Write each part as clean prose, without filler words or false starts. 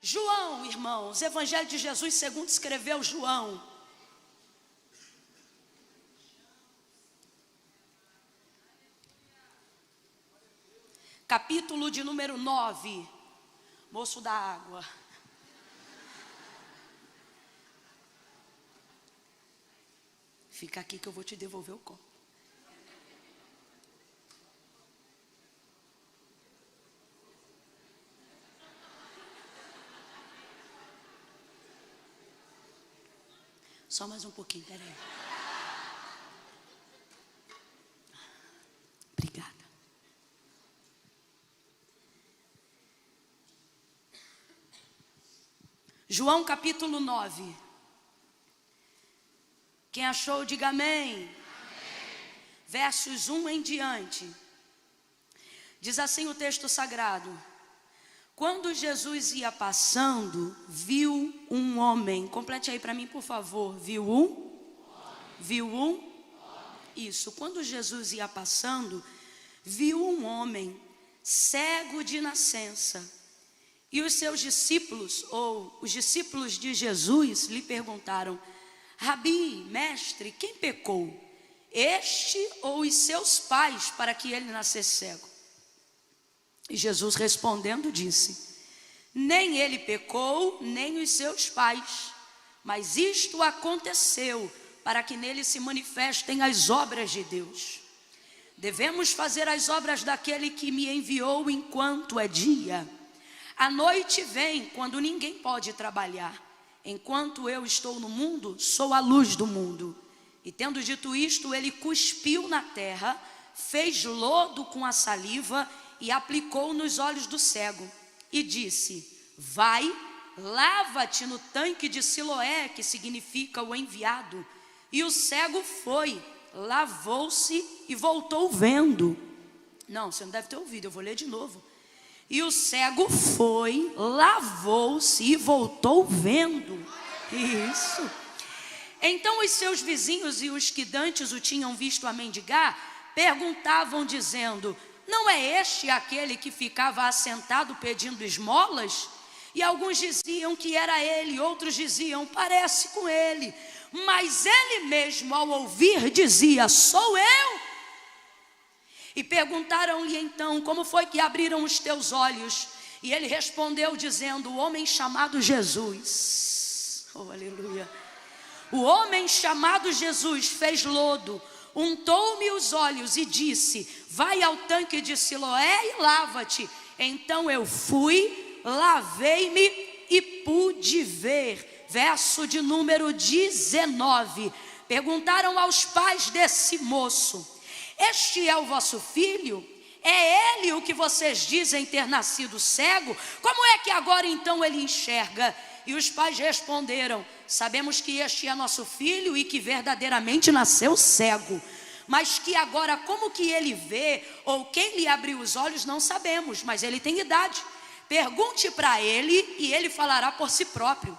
João, irmãos, Evangelho de Jesus segundo escreveu João. Capítulo de número 9. Moço da água. Fica aqui que eu vou te devolver o copo. Só mais um pouquinho, peraí. Obrigada. João capítulo 9. Quem achou, diga amém. Amém. Versos 1 em diante. Diz assim o texto sagrado: quando Jesus ia passando, viu um homem. Complete aí para mim, por favor. Viu um? Isso. Quando Jesus ia passando, viu um homem cego de nascença. E os seus discípulos, ou os discípulos de Jesus, lhe perguntaram: Rabi, mestre, quem pecou? Este ou os seus pais, para que ele nascesse cego? E Jesus respondendo disse: nem ele pecou, nem os seus pais, mas isto aconteceu para que nele se manifestem as obras de Deus. Devemos fazer as obras daquele que me enviou enquanto é dia. A noite vem quando ninguém pode trabalhar. Enquanto eu estou no mundo, sou a luz do mundo. E tendo dito isto, ele cuspiu na terra, fez lodo com a saliva e aplicou nos olhos do cego. E disse: vai, lava-te no tanque de Siloé, que significa o enviado. E o cego foi, lavou-se e voltou vendo. Não, você não deve ter ouvido, eu vou ler de novo. E o cego foi, lavou-se e voltou vendo. Isso. Então os seus vizinhos e os que dantes o tinham visto a mendigar, perguntavam dizendo: não é este aquele que ficava assentado pedindo esmolas? E alguns diziam que era ele, outros diziam: parece com ele. Mas ele mesmo, ao ouvir, dizia: sou eu. E perguntaram-lhe então: como foi que abriram os teus olhos? E ele respondeu dizendo: o homem chamado Jesus. Oh, aleluia. O homem chamado Jesus fez lodo, untou-me os olhos e disse: vai ao tanque de Siloé e lava-te. Então eu fui, lavei-me e pude ver. Verso de número 19. Perguntaram aos pais desse moço: este é o vosso filho? É ele o que vocês dizem ter nascido cego? Como é que agora então ele enxerga? E os pais responderam: sabemos que este é nosso filho e que verdadeiramente nasceu cego. Mas que agora como que ele vê, ou quem lhe abriu os olhos, não sabemos. Mas ele tem idade. Pergunte para ele e ele falará por si próprio.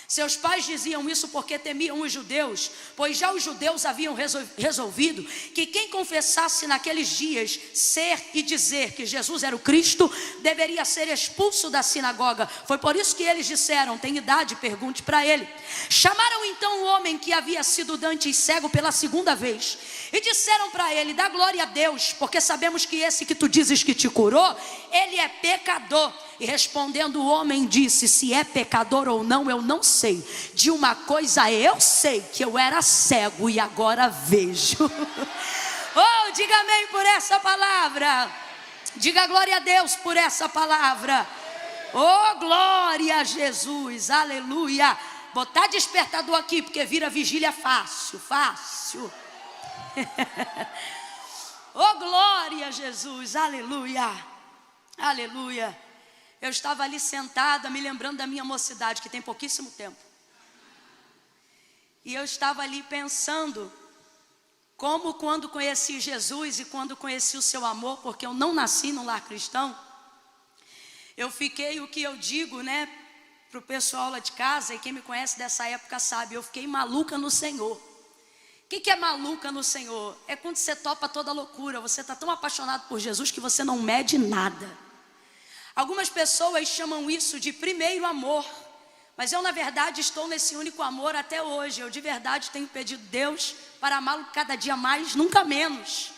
Seus pais diziam isso porque temiam os judeus, pois já os judeus haviam resolvido que quem confessasse naqueles dias ser e dizer que Jesus era o Cristo, deveria ser expulso da sinagoga. Foi por isso que eles disseram: tem idade, pergunte para ele. Chamaram então o homem que havia sido dantes cego pela segunda vez e disseram para ele: dá glória a Deus, porque sabemos que esse que tu dizes que te curou, ele é pecador. E respondendo o homem disse: se é pecador ou não, eu não sei. De uma coisa eu sei, que eu era cego e agora vejo. Oh, diga amém por essa palavra. Diga glória a Deus por essa palavra. Oh, glória a Jesus, aleluia. Botar despertador aqui, porque vira vigília fácil. Oh, glória a Jesus, aleluia, aleluia. Eu estava ali sentada, me lembrando da minha mocidade, que tem pouquíssimo tempo. E eu estava ali pensando, como quando conheci Jesus e quando conheci o seu amor, porque eu não nasci num lar cristão, eu fiquei, o que eu digo, né, para o pessoal lá de casa, e quem me conhece dessa época sabe, eu fiquei maluca no Senhor. O que é maluca no Senhor? É quando você topa toda loucura, você está tão apaixonado por Jesus que você não mede nada. Algumas pessoas chamam isso de primeiro amor, mas eu na verdade estou nesse único amor até hoje. Eu de verdade tenho pedido a Deus para amá-lo cada dia mais, nunca menos.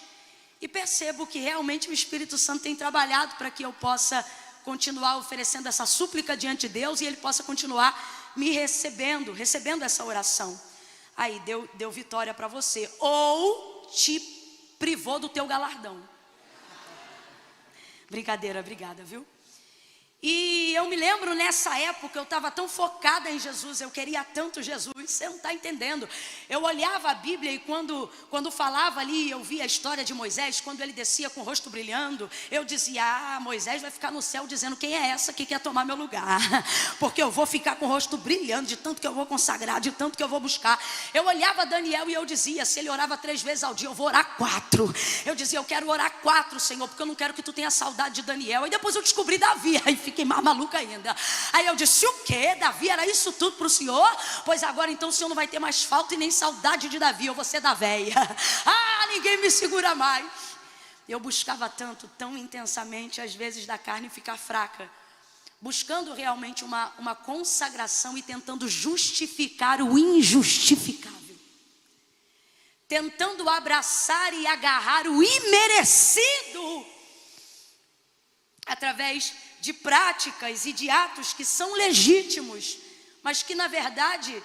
E percebo que realmente o Espírito Santo tem trabalhado para que eu possa continuar oferecendo essa súplica diante de Deus e Ele possa continuar me recebendo essa oração. Aí deu vitória para você, ou te privou do teu galardão. Brincadeira, obrigada, viu? E eu me lembro nessa época, eu estava tão focada em Jesus, eu queria tanto Jesus, você não está entendendo. Eu olhava a Bíblia e quando falava ali, eu via a história de Moisés, quando ele descia com o rosto brilhando, eu dizia, Moisés vai ficar no céu dizendo, quem é essa que quer tomar meu lugar? Porque eu vou ficar com o rosto brilhando, de tanto que eu vou consagrar, de tanto que eu vou buscar. Eu olhava Daniel e eu dizia, se ele orava 3 vezes ao dia, eu vou orar 4. Eu dizia, eu quero orar 4, Senhor, porque eu não quero que tu tenha saudade de Daniel. E depois eu descobri Davi, aí fiquei mais maluca ainda. Aí eu disse, o quê? Davi era isso tudo para o Senhor? Pois agora então o Senhor não vai ter mais falta e nem saudade de Davi, eu vou ser da véia. Ninguém me segura mais. Eu buscava tanto, tão intensamente, às vezes da carne ficar fraca, buscando realmente uma consagração e tentando justificar o injustificável, tentando abraçar e agarrar o imerecido através de práticas e de atos que são legítimos, mas que na verdade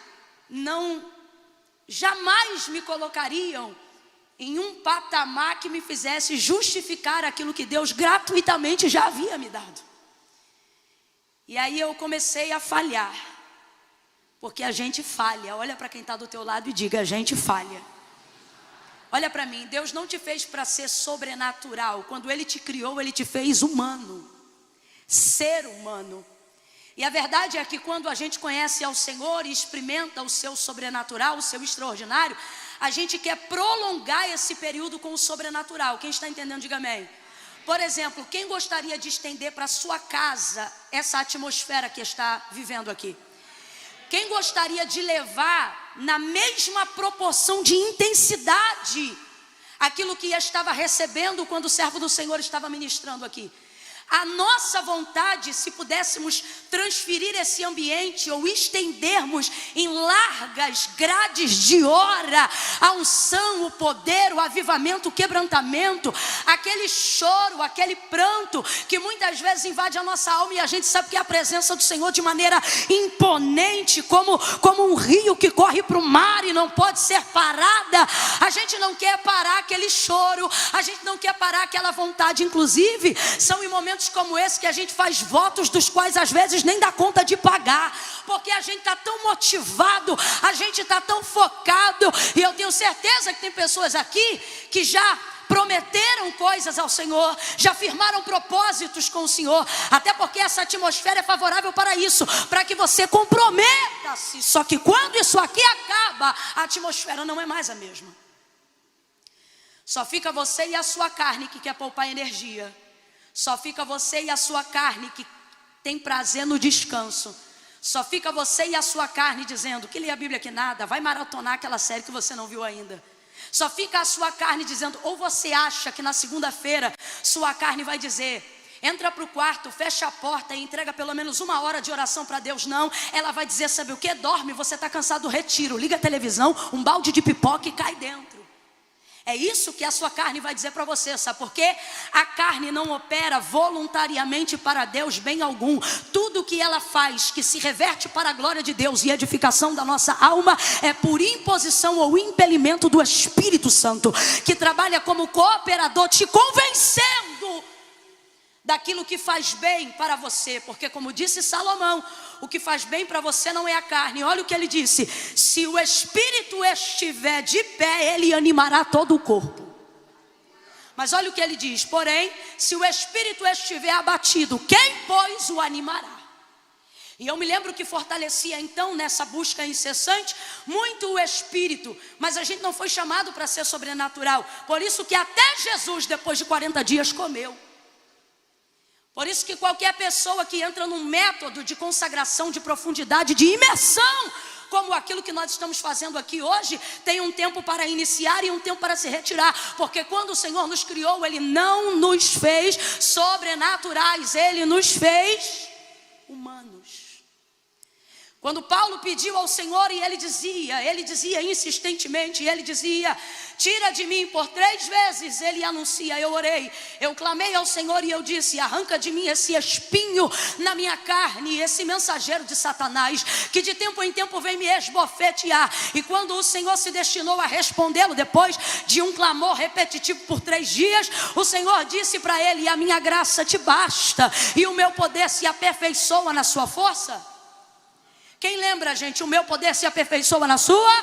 jamais me colocariam em um patamar que me fizesse justificar aquilo que Deus gratuitamente já havia me dado. E aí eu comecei a falhar, porque a gente falha. Olha para quem está do teu lado e diga, a gente falha. Olha para mim, Deus não te fez para ser sobrenatural. Quando Ele te criou, Ele te fez humano, ser humano. E a verdade é que quando a gente conhece ao Senhor e experimenta o seu sobrenatural, o seu extraordinário, a gente quer prolongar esse período com o sobrenatural. Quem está entendendo, diga amém. Por exemplo, quem gostaria de estender para a sua casa essa atmosfera que está vivendo aqui? Quem gostaria de levar na mesma proporção de intensidade aquilo que estava recebendo quando o servo do Senhor estava ministrando aqui? A nossa vontade, se pudéssemos transferir esse ambiente ou estendermos em largas grades de hora a unção, o poder, o avivamento, o quebrantamento, aquele choro, aquele pranto que muitas vezes invade a nossa alma e a gente sabe que é a presença do Senhor de maneira imponente, como um rio que corre para o mar e não pode ser parada. A gente não quer parar aquele choro, a gente não quer parar aquela vontade. Inclusive, são em momentos como esse que a gente faz votos dos quais às vezes nem dá conta de pagar, porque a gente está tão motivado, a gente está tão focado. E eu tenho certeza que tem pessoas aqui que já prometeram coisas ao Senhor, já firmaram propósitos com o Senhor, até porque essa atmosfera é favorável para isso, para que você comprometa-se. Só que quando isso aqui acaba, a atmosfera não é mais a mesma. Só fica você e a sua carne que quer poupar energia. Só fica você e a sua carne que tem prazer no descanso. Só fica você e a sua carne dizendo que lê a Bíblia que nada, vai maratonar aquela série que você não viu ainda. Só fica a sua carne dizendo, ou você acha que na segunda-feira sua carne vai dizer, entra para o quarto, fecha a porta e entrega pelo menos 1 hora de oração para Deus. Não, ela vai dizer, sabe o que? Dorme, você está cansado, retiro, liga a televisão, um balde de pipoca e cai dentro. É isso que a sua carne vai dizer para você, sabe por quê? A carne não opera voluntariamente para Deus bem algum. Tudo que ela faz, que se reverte para a glória de Deus e edificação da nossa alma, é por imposição ou impelimento do Espírito Santo, que trabalha como cooperador, te convencendo daquilo que faz bem para você. Porque como disse Salomão, o que faz bem para você não é a carne. Olha o que ele disse, se o Espírito estiver de pé, ele animará todo o corpo. Mas olha o que ele diz, porém, se o Espírito estiver abatido, quem pois o animará? E eu me lembro que fortalecia então nessa busca incessante muito o Espírito, mas a gente não foi chamado para ser sobrenatural. Por isso que até Jesus, depois de 40 dias, comeu. Por isso que qualquer pessoa que entra num método de consagração, de profundidade, de imersão como aquilo que nós estamos fazendo aqui hoje, tem um tempo para iniciar e um tempo para se retirar. Porque quando o Senhor nos criou, Ele não nos fez sobrenaturais, Ele nos fez humanos. Quando Paulo pediu ao Senhor e ele dizia insistentemente, ele dizia: tira de mim, por 3 vezes ele anuncia, eu orei, eu clamei ao Senhor e eu disse: arranca de mim esse espinho na minha carne, esse mensageiro de Satanás, que de tempo em tempo vem me esbofetear. E quando o Senhor se destinou a respondê-lo, depois de um clamor repetitivo por 3 dias, o Senhor disse para ele: a minha graça te basta, e o meu poder se aperfeiçoa na sua força. Quem lembra, gente? O meu poder se aperfeiçoa na sua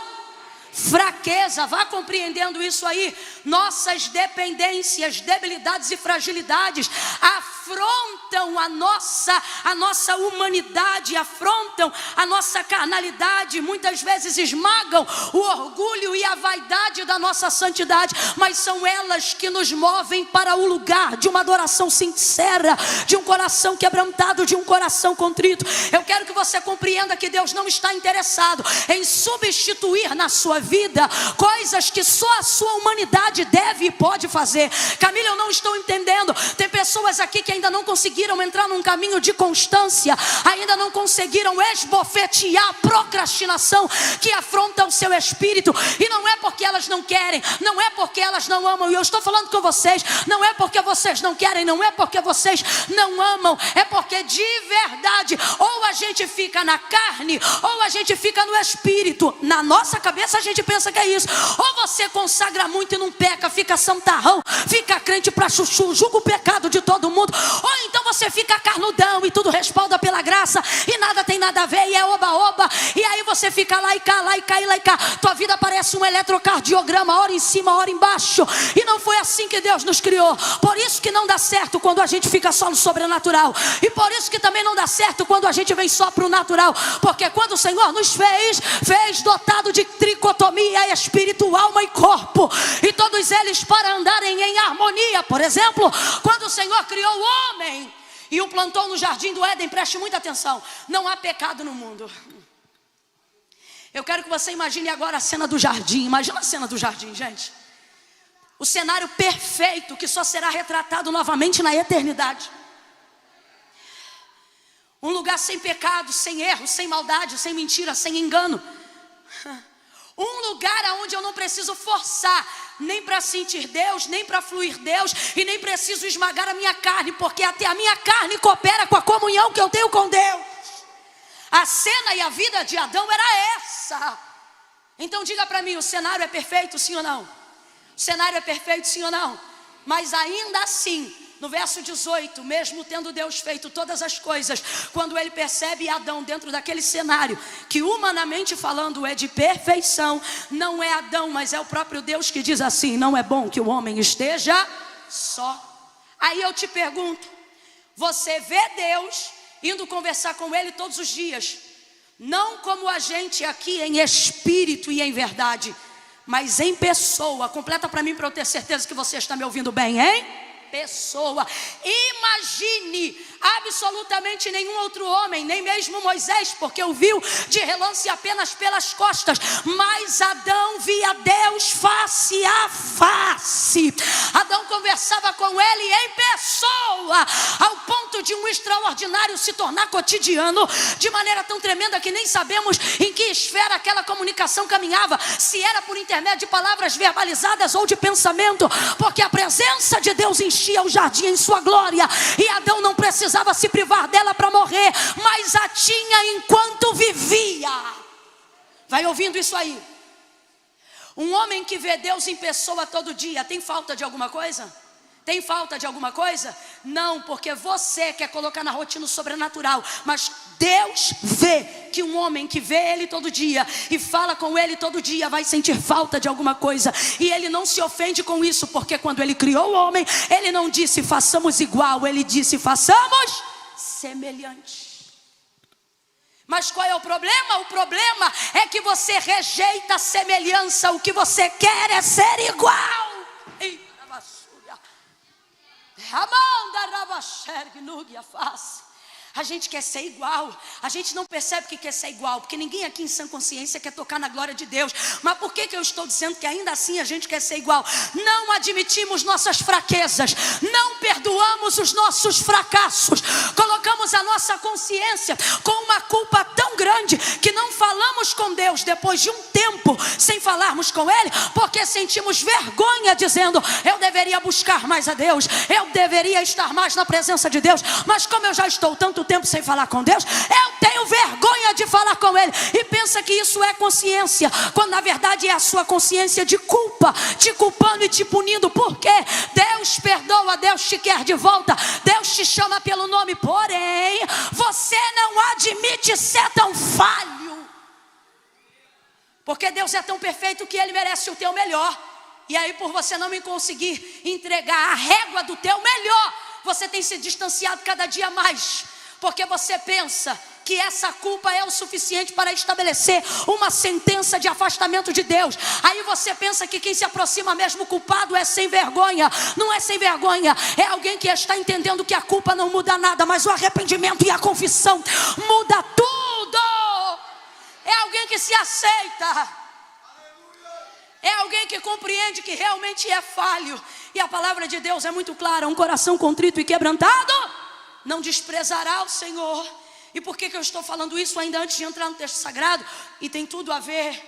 fraqueza. Vá compreendendo isso aí. Nossas dependências, debilidades e fragilidades afrontam a nossa humanidade, afrontam a nossa carnalidade, muitas vezes esmagam o orgulho e a vaidade da nossa santidade, mas são elas que nos movem para o lugar de uma adoração sincera, de um coração quebrantado, de um coração contrito. Eu quero que você compreenda que Deus não está interessado em substituir na sua vida coisas que só a sua humanidade deve e pode fazer. Camila, eu não estou entendendo. Tem pessoas aqui que ainda não conseguiram entrar num caminho de constância, ainda não conseguiram esbofetear a procrastinação que afronta o seu espírito. E não é porque elas não querem, não é porque elas não amam. E eu estou falando com vocês, não é porque vocês não querem, não é porque vocês não amam, é porque de verdade, ou a gente fica na carne, ou a gente fica no espírito. Na nossa cabeça a gente pensa que é isso. Ou você consagra muito e não peca, fica santarrão, fica crente pra chuchu, julga o pecado de todo mundo. Ou então você fica carnudão e tudo respalda pela graça e nada tem nada a ver e é oba-oba. E aí você fica lá e cá, lá e cá e lá e cá. Tua vida parece um eletrocardiograma, hora em cima, hora embaixo. E não foi assim que Deus nos criou. Por isso que não dá certo quando a gente fica só no sobrenatural. E por isso que também não dá certo quando a gente vem só pro natural. Porque quando o Senhor nos fez dotado de tricotomia, espírito, alma e corpo. E todos eles para andarem em harmonia. Por exemplo, quando o Senhor criou o homem e o plantou no jardim do Éden, preste muita atenção, não há pecado no mundo. Eu quero que você imagine agora a cena do jardim. Imagina a cena do jardim, gente. O cenário perfeito que só será retratado novamente na eternidade. Um lugar sem pecado, sem erro, sem maldade, sem mentira, sem engano. Um lugar onde eu não preciso forçar, nem para sentir Deus, nem para fluir Deus, e nem preciso esmagar a minha carne, porque até a minha carne coopera com a comunhão que eu tenho com Deus. A cena e a vida de Adão era essa. Então diga para mim, o cenário é perfeito, sim ou não? O cenário é perfeito, sim ou não? Mas ainda assim, no verso 18, mesmo tendo Deus feito todas as coisas, quando ele percebe Adão dentro daquele cenário, que humanamente falando é de perfeição, não é Adão, mas é o próprio Deus que diz assim: não é bom que o homem esteja só. Aí eu te pergunto, você vê Deus indo conversar com ele todos os dias, não como a gente aqui em espírito e em verdade, mas em pessoa. Completa para mim, para eu ter certeza que você está me ouvindo bem, hein? Pessoa. Imagine absolutamente nenhum outro homem, nem mesmo Moisés, porque o viu de relance apenas pelas costas, mas Adão via Deus face a face. Adão conversava com ele em pessoa, ao ponto de um extraordinário se tornar cotidiano, de maneira tão tremenda que nem sabemos em que esfera aquela comunicação caminhava, se era por intermédio de palavras verbalizadas ou de pensamento, porque a presença de Deus enchia o jardim em sua glória, e Adão não precisava se privar dela para morrer, mas a tinha enquanto vivia. Vai ouvindo isso aí? Um homem que vê Deus em pessoa todo dia, tem falta de alguma coisa? Tem falta de alguma coisa? Não, porque você quer colocar na rotina o sobrenatural, mas Deus vê que um homem que vê Ele todo dia e fala com Ele todo dia vai sentir falta de alguma coisa, e Ele não se ofende com isso, porque quando Ele criou o homem, Ele não disse façamos igual, Ele disse façamos semelhante. Mas qual é o problema? O problema é que você rejeita a semelhança, o que você quer é ser igual. A gente quer ser igual. A gente não percebe que quer ser igual, porque ninguém aqui em sã consciência quer tocar na glória de Deus. Mas por que eu estou dizendo que ainda assim a gente quer ser igual? Não admitimos nossas fraquezas, não perdoamos os nossos fracassos, colocamos a nossa consciência com uma culpa tão grande que não falamos com Deus depois de um tempo sem falarmos com Ele, porque sentimos vergonha dizendo: eu deveria buscar mais a Deus, eu deveria estar mais na presença de Deus, mas como eu já estou tanto tempo sem falar com Deus, eu tenho vergonha de falar com Ele. E pensa que isso é consciência, quando na verdade é a sua consciência de culpa, te culpando e te punindo. Porque Deus perdoa, Deus te quer de volta, Deus te chama pelo nome, porém você não admite ser tão falho, porque Deus é tão perfeito que Ele merece o teu melhor. E aí, por você não me conseguir entregar a régua do teu melhor, você tem se distanciado cada dia mais, porque você pensa que essa culpa é o suficiente para estabelecer uma sentença de afastamento de Deus. Aí você pensa que quem se aproxima mesmo culpado é sem vergonha. Não é sem vergonha, é alguém que está entendendo que a culpa não muda nada, mas o arrependimento e a confissão muda tudo. É alguém que se aceita, é alguém que compreende que realmente é falho. E a palavra de Deus é muito clara: um coração contrito e quebrantado não desprezará o Senhor. E por que eu estou falando isso ainda antes de entrar no texto sagrado? E tem tudo a ver,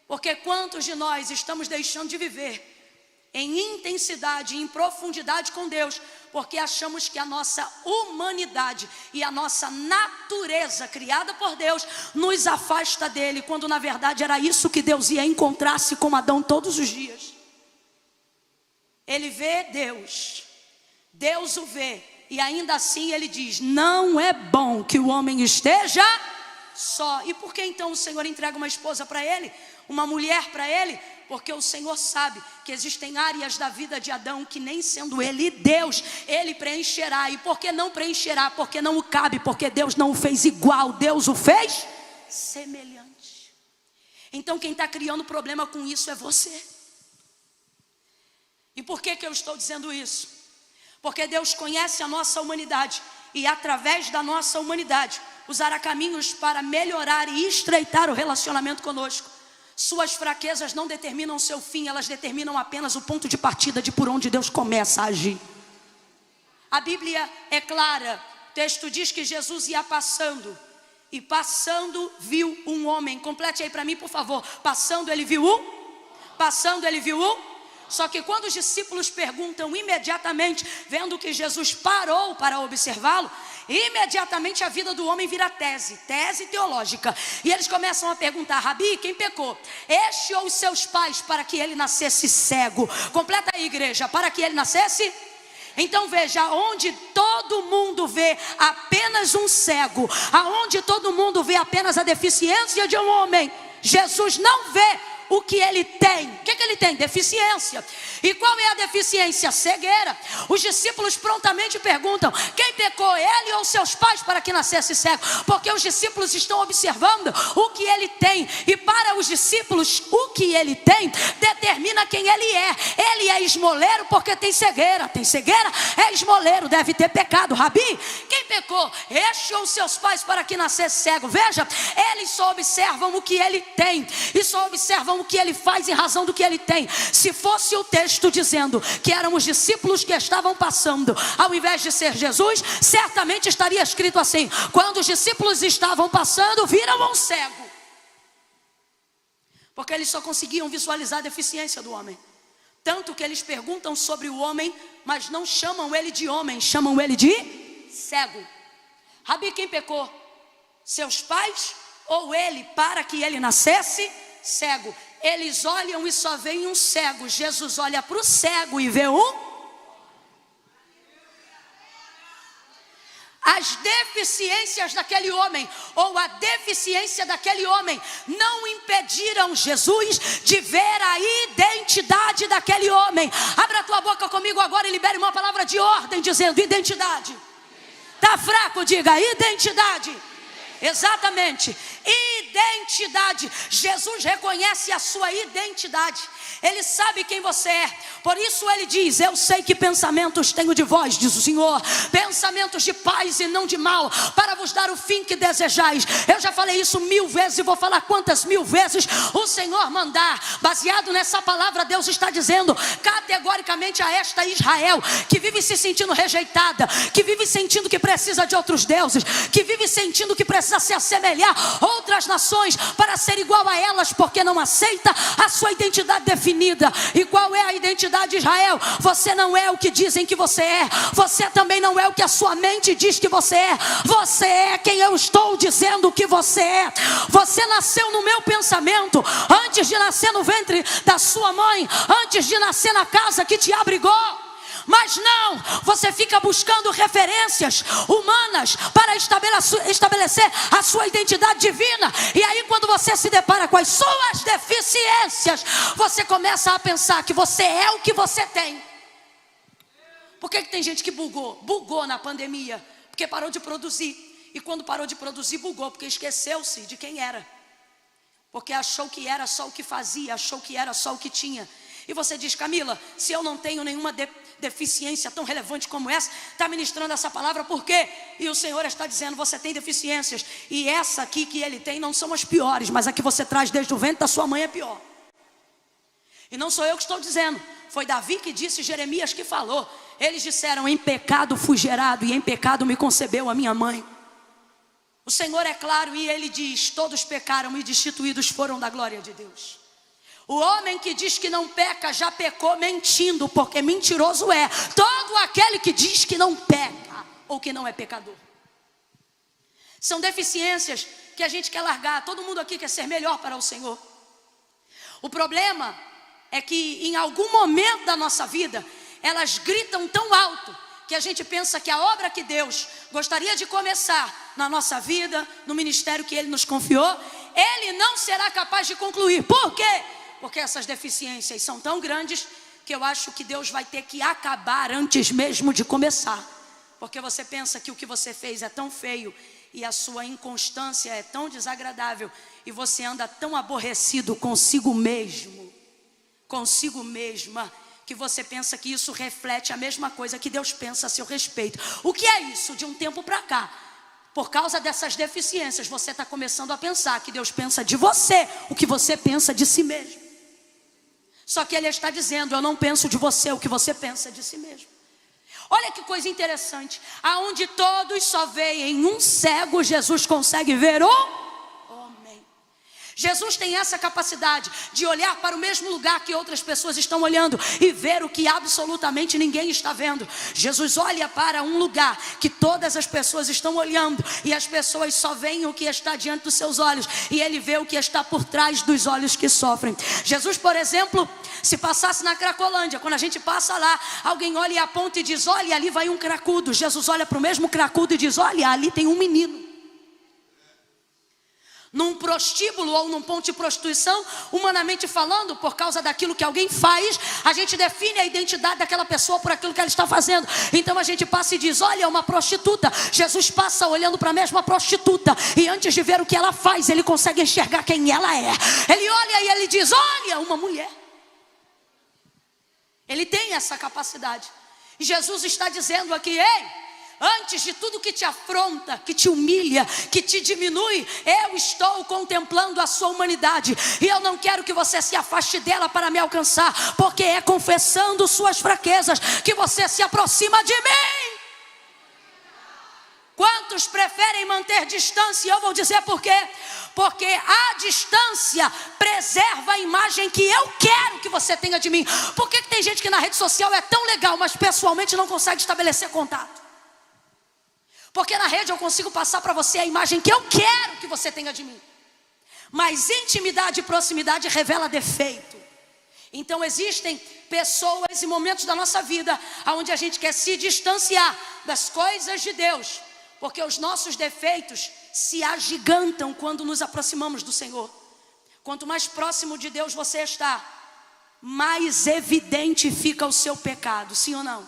porque quantos de nós estamos deixando de viver em intensidade, em profundidade com Deus, porque achamos que a nossa humanidade e a nossa natureza criada por Deus nos afasta dele, quando na verdade era isso que Deus ia encontrar-se com Adão todos os dias. Ele vê Deus, Deus o vê, e ainda assim ele diz: não é bom que o homem esteja só. E por que então o Senhor entrega uma esposa para ele, uma mulher para ele? Porque o Senhor sabe que existem áreas da vida de Adão que, nem sendo ele Deus, ele preencherá. E por que não preencherá? Porque não o cabe, porque Deus não o fez igual, Deus o fez semelhante. Então quem está criando problema com isso é você. E por que eu estou dizendo isso? Porque Deus conhece a nossa humanidade, e através da nossa humanidade usará caminhos para melhorar e estreitar o relacionamento conosco. Suas fraquezas não determinam seu fim, elas determinam apenas o ponto de partida de por onde Deus começa a agir. A Bíblia é clara, o texto diz que Jesus ia passando, e passando viu um homem. Complete aí para mim, por favor. Passando ele viu um? Passando ele viu um? Só que quando os discípulos perguntam imediatamente, vendo que Jesus parou para observá-lo, imediatamente a vida do homem vira tese teológica. E eles começam a perguntar: Rabi, quem pecou? Este ou os seus pais, para que ele nascesse cego? Completa aí, igreja, para que ele nascesse? Então veja, onde todo mundo vê apenas um cego, aonde todo mundo vê apenas a deficiência de um homem, Jesus não vê o que ele tem. O que ele tem? Deficiência. E qual é a deficiência? Cegueira. Os discípulos prontamente perguntam: quem pecou, ele ou seus pais, para que nascesse cego? Porque os discípulos estão observando o que ele tem, e para os discípulos o que ele tem determina quem ele é. Ele é esmoleiro porque tem cegueira. Tem cegueira? É esmoleiro, deve ter pecado. Rabi, quem pecou? Este ou seus pais, para que nascesse cego? Veja, eles só observam o que ele tem, e só observam o que ele faz em razão do que ele tem. Se fosse o texto dizendo que eram os discípulos que estavam passando, ao invés de ser Jesus, certamente estaria escrito assim: quando os discípulos estavam passando, viram um cego. Porque eles só conseguiam visualizar a deficiência do homem. Tanto que eles perguntam sobre o homem, mas não chamam ele de homem, chamam ele de cego. Rabi, quem pecou? Seus pais ou ele, para que ele nascesse cego? Eles olham e só veem um cego. Jesus olha para o cego e vê um. As deficiências daquele homem, ou a deficiência daquele homem, não impediram Jesus de ver a identidade daquele homem. Abra a tua boca comigo agora e libere uma palavra de ordem dizendo: identidade. Está fraco? Diga identidade. Exatamente, identidade. Jesus reconhece a sua identidade. Ele sabe quem você é. Por isso ele diz: eu sei que pensamentos tenho de vós, diz o Senhor, pensamentos de paz e não de mal, para vos dar o fim que desejais. Eu já falei isso 1000 vezes e vou falar quantas 1000 vezes o Senhor mandar. Baseado nessa palavra, Deus está dizendo categoricamente a esta Israel, que vive se sentindo rejeitada, que vive sentindo que precisa de outros deuses, que vive sentindo que precisa se assemelhar a outras nações para ser igual a elas, porque não aceita a sua identidade definida. E qual é a identidade de Israel? Você não é o que dizem que você é. Você também não é o que a sua mente diz que você é. Você é quem eu estou dizendo que você é. Você nasceu no meu pensamento antes de nascer no ventre da sua mãe, antes de nascer na casa que te abrigou. Mas não, você fica buscando referências humanas para estabelecer a sua identidade divina. E aí, quando você se depara com as suas deficiências, você começa a pensar que você é o que você tem. Por que tem gente que bugou na pandemia? Porque parou de produzir. E quando parou de produzir, bugou, porque esqueceu-se de quem era. Porque achou que era só o que fazia, achou que era só o que tinha. E você diz: Camila, se eu não tenho nenhuma deficiência tão relevante como essa, está ministrando essa palavra por quê? E o Senhor está dizendo: você tem deficiências, e essa aqui que ele tem não são as piores, mas a que você traz desde o ventre da sua mãe é pior. E não sou eu que estou dizendo, foi Davi que disse, Jeremias que falou. Eles disseram: em pecado fui gerado, e em pecado me concebeu a minha mãe. O Senhor é claro e ele diz: todos pecaram e destituídos foram da glória de Deus. O homem que diz que não peca já pecou mentindo, porque mentiroso é todo aquele que diz que não peca ou que não é pecador. São deficiências que a gente quer largar. Todo mundo aqui quer ser melhor para o Senhor. O problema é que em algum momento da nossa vida elas gritam tão alto que a gente pensa que a obra que Deus gostaria de começar na nossa vida, no ministério que Ele nos confiou, Ele não será capaz de concluir. Por quê? Porque essas deficiências são tão grandes que eu acho que Deus vai ter que acabar antes mesmo de começar. Porque você pensa que o que você fez é tão feio e a sua inconstância é tão desagradável e você anda tão aborrecido consigo mesmo, consigo mesma, que você pensa que isso reflete a mesma coisa que Deus pensa a seu respeito. O que é isso? De um tempo para cá, por causa dessas deficiências, você está começando a pensar que Deus pensa de você o que você pensa de si mesmo. Só que Ele está dizendo: eu não penso de você o que você pensa de si mesmo. Olha que coisa interessante. Aonde todos só veem um cego, Jesus consegue ver o homem. Jesus tem essa capacidade de olhar para o mesmo lugar que outras pessoas estão olhando e ver o que absolutamente ninguém está vendo. Jesus olha para um lugar que todas as pessoas estão olhando e as pessoas só veem o que está diante dos seus olhos, e Ele vê o que está por trás dos olhos que sofrem. Jesus, por exemplo, se passasse na Cracolândia, quando a gente passa lá, alguém olha e aponta e diz: olha, ali vai um cracudo. Jesus olha para o mesmo cracudo e diz: olha, ali tem um menino. Num prostíbulo ou num ponto de prostituição, humanamente falando, por causa daquilo que alguém faz, a gente define a identidade daquela pessoa por aquilo que ela está fazendo. Então a gente passa e diz: olha, é uma prostituta. Jesus passa olhando para a mesma prostituta, e antes de ver o que ela faz, ele consegue enxergar quem ela é. Ele olha e ele diz: olha, uma mulher. Ele tem essa capacidade. E Jesus está dizendo aqui: ei, antes de tudo que te afronta, que te humilha, que te diminui, eu estou contemplando a sua humanidade, e eu não quero que você se afaste dela para me alcançar, porque é confessando suas fraquezas que você se aproxima de mim. Quantos preferem manter distância? Eu vou dizer por quê. Porque a distância preserva a imagem que eu quero que você tenha de mim. Por que tem gente que na rede social é tão legal, mas pessoalmente não consegue estabelecer contato? Porque na rede eu consigo passar para você a imagem que eu quero que você tenha de mim. Mas intimidade e proximidade revela defeito. Então existem pessoas e momentos da nossa vida onde a gente quer se distanciar das coisas de Deus, porque os nossos defeitos se agigantam quando nos aproximamos do Senhor. Quanto mais próximo de Deus você está, mais evidente fica o seu pecado. Sim ou não?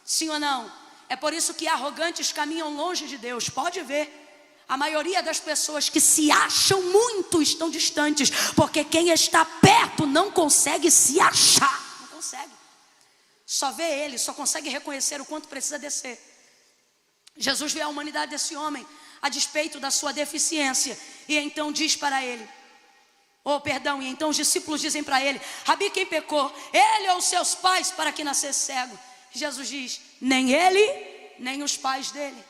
Sim ou não? É por isso que arrogantes caminham longe de Deus. Pode ver. A maioria das pessoas que se acham muito estão distantes, porque quem está perto não consegue se achar. Não consegue. Só vê ele, só consegue reconhecer o quanto precisa descer. Jesus vê a humanidade desse homem a despeito da sua deficiência, e então diz para ele, e então os discípulos dizem para ele: Rabi, quem pecou? Ele ou seus pais para que nascesse cego? Jesus diz: nem ele, nem os pais dele.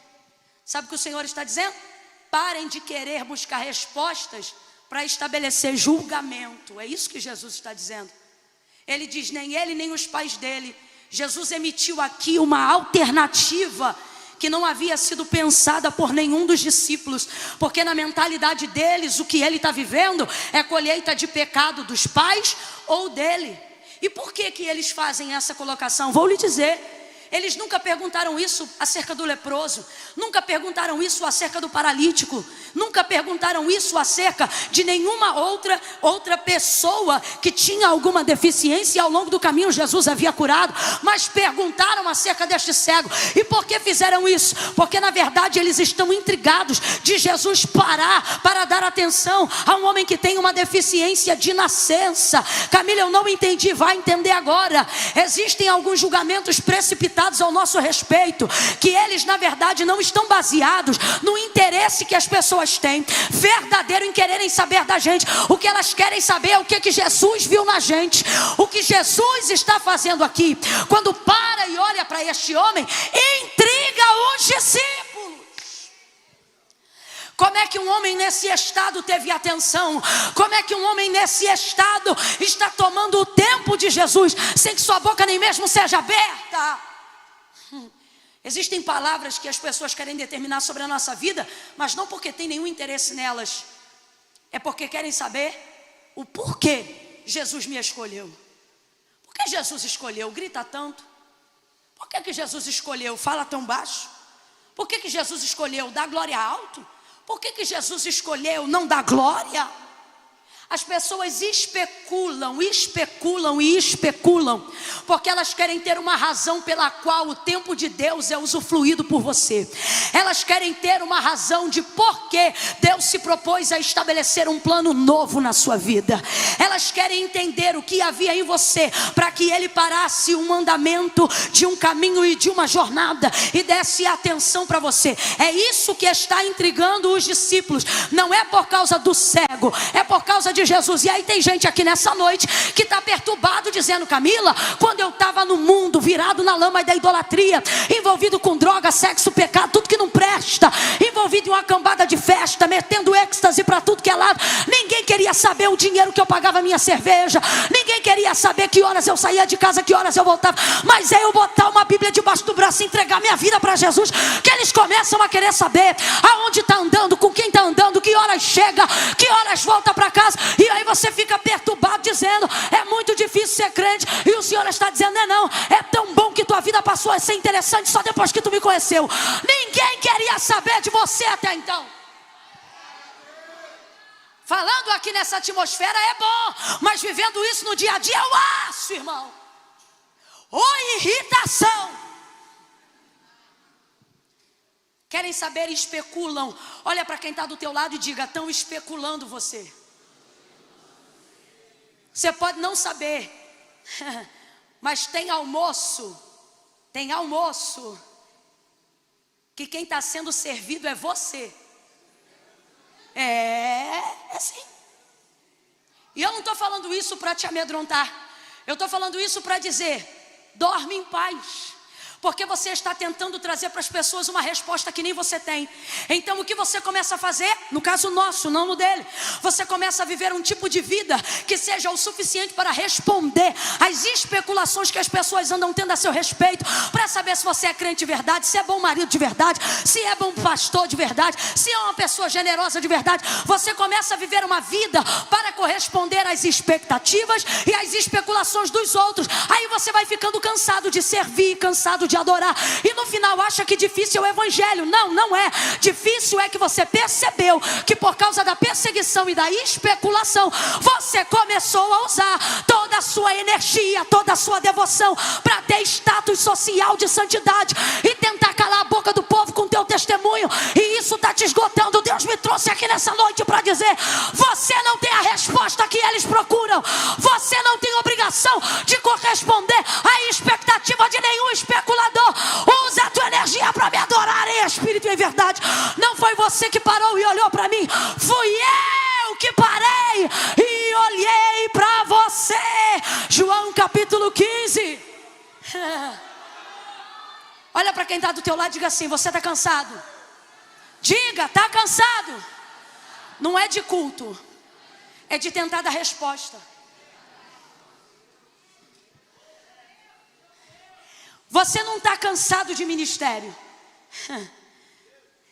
Sabe o que o Senhor está dizendo? Parem de querer buscar respostas para estabelecer julgamento. É isso que Jesus está dizendo. Ele diz: nem ele, nem os pais dele. Jesus emitiu aqui uma alternativa que não havia sido pensada por nenhum dos discípulos, porque na mentalidade deles, o que ele está vivendo é colheita de pecado dos pais ou dele. E por que eles fazem essa colocação? Vou lhe dizer. Eles nunca perguntaram isso acerca do leproso, nunca perguntaram isso acerca do paralítico, nunca perguntaram isso acerca de nenhuma outra pessoa que tinha alguma deficiência e ao longo do caminho Jesus havia curado, mas perguntaram acerca deste cego. E por que fizeram isso? Porque na verdade eles estão intrigados de Jesus parar para dar atenção a um homem que tem uma deficiência de nascença. Camila, eu não entendi, vai entender agora. Existem alguns julgamentos precipitados ao nosso respeito, que eles na verdade não estão baseados no interesse que as pessoas têm, verdadeiro em quererem saber da gente. O que elas querem saber é o que Jesus viu na gente, o que Jesus está fazendo aqui. Quando para e olha para este homem, intriga os discípulos. Como é que um homem nesse estado teve atenção? Como é que um homem nesse estado está tomando o tempo de Jesus sem que sua boca nem mesmo seja aberta? Existem palavras que as pessoas querem determinar sobre a nossa vida, mas não porque tem nenhum interesse nelas, é porque querem saber o porquê Jesus me escolheu. Por que Jesus escolheu? Grita tanto. Por que Jesus escolheu? Fala tão baixo. Por que Jesus escolheu? Dá glória alto. Por que Jesus escolheu? Não dá glória. As pessoas especulam, porque elas querem ter uma razão pela qual o tempo de Deus é usufruído por você. Elas querem ter uma razão de por que Deus se propôs a estabelecer um plano novo na sua vida. Elas querem entender o que havia em você para que Ele parasse um andamento de um caminho e de uma jornada e desse atenção para você. É isso que está intrigando os discípulos. Não é por causa do cego, é por causa de Jesus. E aí tem gente aqui nessa noite que está perturbado dizendo: Camila, quando eu estava no mundo virado na lama da idolatria, envolvido com droga, sexo, pecado, tudo que não presta, envolvido em uma cambada de festa, metendo êxtase para tudo que é lado, ninguém queria saber o dinheiro que eu pagava a minha cerveja, ninguém queria saber que horas eu saía de casa, que horas eu voltava. Mas é eu botar uma Bíblia debaixo do braço e entregar minha vida para Jesus que eles começam a querer saber aonde está andando, com quem está andando, que horas chega, que horas volta para casa. E aí você fica perturbado dizendo: é muito difícil ser crente. E o Senhor está dizendo: não, é tão bom que tua vida passou a ser interessante só depois que tu me conheceu. Ninguém queria saber de você até então. Falando aqui nessa atmosfera é bom, mas vivendo isso no dia a dia é o aço, irmão. Ou irritação. Querem saber e especulam. Olha para quem está do teu lado e diga: estão especulando você. Você pode não saber, mas tem almoço, que quem está sendo servido é você. É assim. E eu não estou falando isso para te amedrontar, eu estou falando isso para dizer: dorme em paz. Porque você está tentando trazer para as pessoas uma resposta que nem você tem. Então o que você começa a fazer? No caso nosso, não no dele. Você começa a viver um tipo de vida que seja o suficiente para responder às especulações que as pessoas andam tendo a seu respeito, para saber se você é crente de verdade, se é bom marido de verdade, se é bom pastor de verdade, se é uma pessoa generosa de verdade. Você começa a viver uma vida para corresponder às expectativas e às especulações dos outros. Aí você vai ficando cansado de servir, cansado de adorar, e no final acha que difícil é o evangelho. Não, não é. Difícil é que você percebeu que por causa da perseguição e da especulação, você começou a usar toda a sua energia, toda a sua devoção para ter status social de santidade e tentar calar a boca do povo com teu testemunho, e isso está te esgotando. Deus me trouxe aqui nessa noite para dizer: você não tem a resposta que eles procuram, você não tem obrigação de corresponder à expectativa de nenhum especulador. Usa a tua energia para me adorar em espírito e em verdade. Não foi você que parou e olhou para mim, fui eu que parei e olhei para você. João capítulo 15. Olha para quem está do teu lado e diga assim: você está cansado? Diga, está cansado? Não é de culto, é de tentar dar resposta. Você não está cansado de ministério.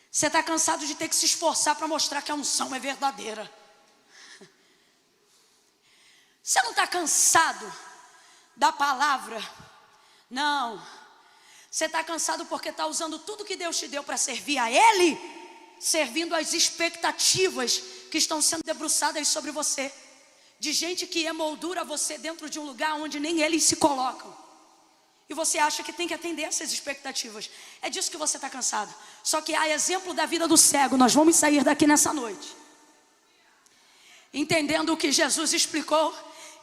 Você está cansado de ter que se esforçar para mostrar que a unção é verdadeira. Você não está cansado da palavra. Não. Você está cansado porque está usando tudo que Deus te deu para servir a Ele, servindo às expectativas que estão sendo debruçadas sobre você, de gente que emoldura você dentro de um lugar onde nem eles se colocam. E você acha que tem que atender essas expectativas. É disso que você está cansado. Só que há exemplo da vida do cego. Nós vamos sair daqui nessa noite entendendo o que Jesus explicou.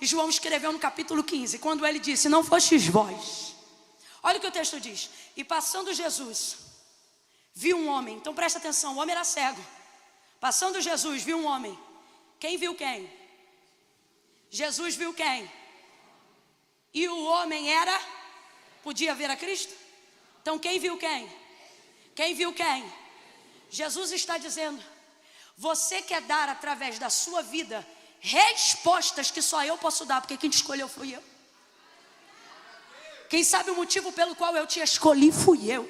E João escreveu no capítulo 15, quando ele disse: não fostes vós. Olha o que o texto diz: e passando Jesus, viu um homem. Então presta atenção, o homem era cego. Passando Jesus, viu um homem. Quem viu quem? Jesus viu quem? E o homem era... podia ver a Cristo? Então quem viu quem? Quem viu quem? Jesus está dizendo: você quer dar através da sua vida respostas que só eu posso dar, porque quem te escolheu fui eu. Quem sabe o motivo pelo qual eu te escolhi fui eu.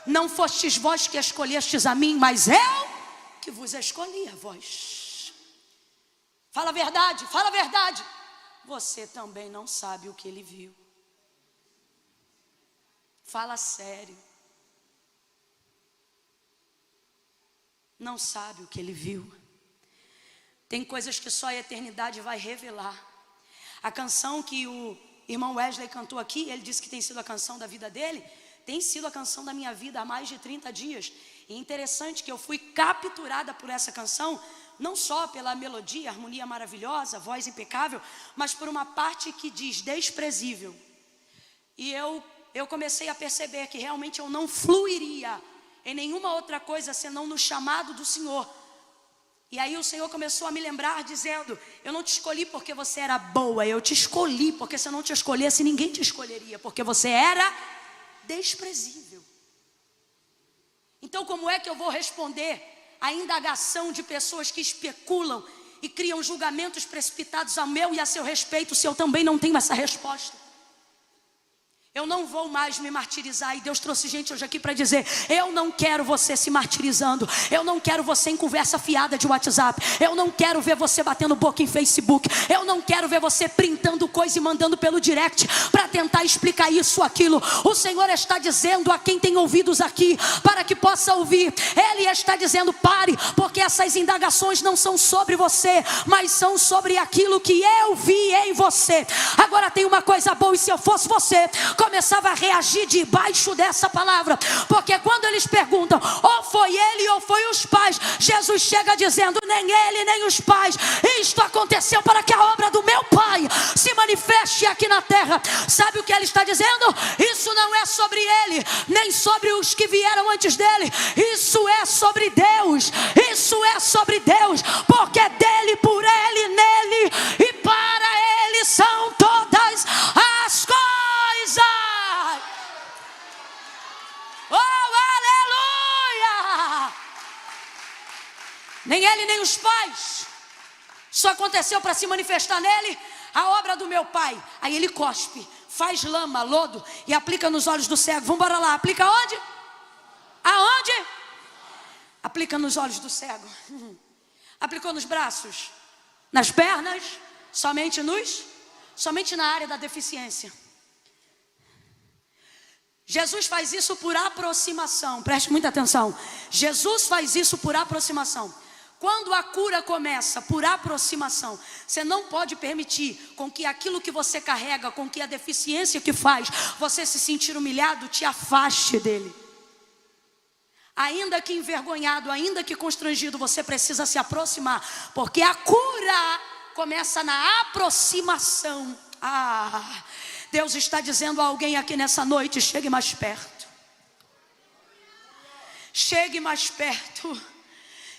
Não fostes vós que escolhestes a mim, mas eu que vos escolhi a vós. Fala a verdade, fala a verdade. Você também não sabe o que ele viu. Fala sério. Não sabe o que ele viu. Tem coisas que só a eternidade vai revelar. A canção que o irmão Wesley cantou aqui, ele disse que tem sido a canção da vida dele, tem sido a canção da minha vida há mais de 30 dias. E interessante que eu fui capturada por essa canção, não só pela melodia, harmonia maravilhosa, voz impecável, mas por uma parte que diz desprezível. E eu comecei a perceber que realmente eu não fluiria em nenhuma outra coisa senão no chamado do Senhor. E aí o Senhor começou a me lembrar dizendo: eu não te escolhi porque você era boa, eu te escolhi porque se eu não te escolhesse ninguém te escolheria, porque você era desprezível. Então como é que eu vou responder à indagação de pessoas que especulam e criam julgamentos precipitados a meu e a seu respeito, se eu também não tenho essa resposta? Eu não vou mais me martirizar. E Deus trouxe gente hoje aqui para dizer: eu não quero você se martirizando. Eu não quero você em conversa fiada de WhatsApp. Eu não quero ver você batendo boca em Facebook. Eu não quero ver você printando coisa e mandando pelo direct para tentar explicar isso ou aquilo. O Senhor está dizendo a quem tem ouvidos aqui, para que possa ouvir. Ele está dizendo: pare, porque essas indagações não são sobre você, mas são sobre aquilo que eu vi em você. Agora tem uma coisa boa, e se eu fosse você, começava a reagir debaixo dessa palavra, porque quando eles perguntam, ou foi ele ou foi os pais, Jesus chega dizendo: nem ele nem os pais, isto aconteceu para que a obra do meu Pai se manifeste aqui na terra. Sabe o que ele está dizendo? Isso não é sobre ele, nem sobre os que vieram antes dele, isso é sobre Deus, isso é sobre Deus, porque dele, por ele, nele e para ele são todas as coisas. Oh, aleluia! Nem ele nem os pais, só aconteceu para se manifestar nele a obra do meu Pai. Aí ele cospe, faz lama, lodo e aplica nos olhos do cego. Vamos embora lá, aplica onde? Aonde? Aplica nos olhos do cego. Aplicou nos braços, nas pernas, somente na área da deficiência. Jesus faz isso por aproximação. Preste muita atenção. Jesus faz isso por aproximação. Quando a cura começa por aproximação, você não pode permitir com que aquilo que você carrega, com que a deficiência que faz você se sentir humilhado, te afaste dele. Ainda que envergonhado, ainda que constrangido, você precisa se aproximar, porque a cura começa na aproximação. Deus está dizendo a alguém aqui nessa noite: chegue mais perto. Chegue mais perto.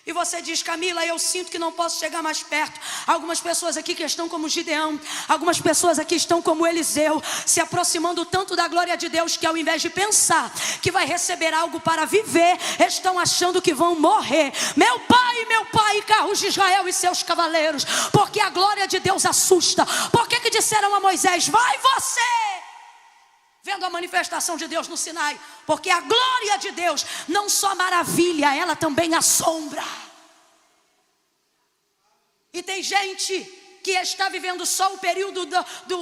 E você diz: Camila, eu sinto que não posso chegar mais perto. Algumas pessoas aqui que estão como Gideão, algumas pessoas aqui estão como Eliseu, se aproximando tanto da glória de Deus, que ao invés de pensar que vai receber algo para viver, estão achando que vão morrer. Meu pai, carros de Israel e seus cavaleiros, porque a glória de Deus assusta. Por que disseram a Moisés: vai você? Vendo a manifestação de Deus no Sinai, porque a glória de Deus não só maravilha, ela também assombra. E tem gente que está vivendo só o período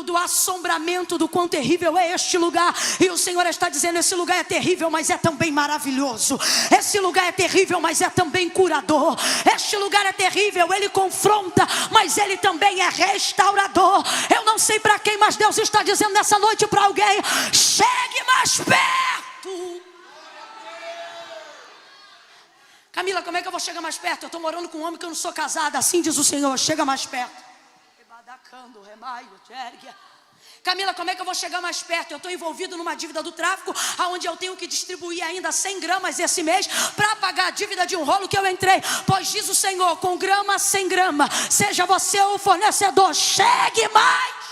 do assombramento, do quão terrível é este lugar. E o Senhor está dizendo: esse lugar é terrível, mas é também maravilhoso. Esse lugar é terrível, mas é também curador. Este lugar é terrível, ele confronta, mas ele também é restaurador. Eu não sei para quem, mas Deus está dizendo nessa noite para alguém: chegue mais perto. Camila, como é que eu vou chegar mais perto? Eu estou morando com um homem que eu não sou casada. Assim diz o Senhor: chega mais perto. Camila, como é que eu vou chegar mais perto? Eu estou envolvido numa dívida do tráfico, onde eu tenho que distribuir ainda 100 gramas esse mês para pagar a dívida de um rolo que eu entrei. Pois diz o Senhor: com grama, 100 gramas, seja você o fornecedor, chegue mais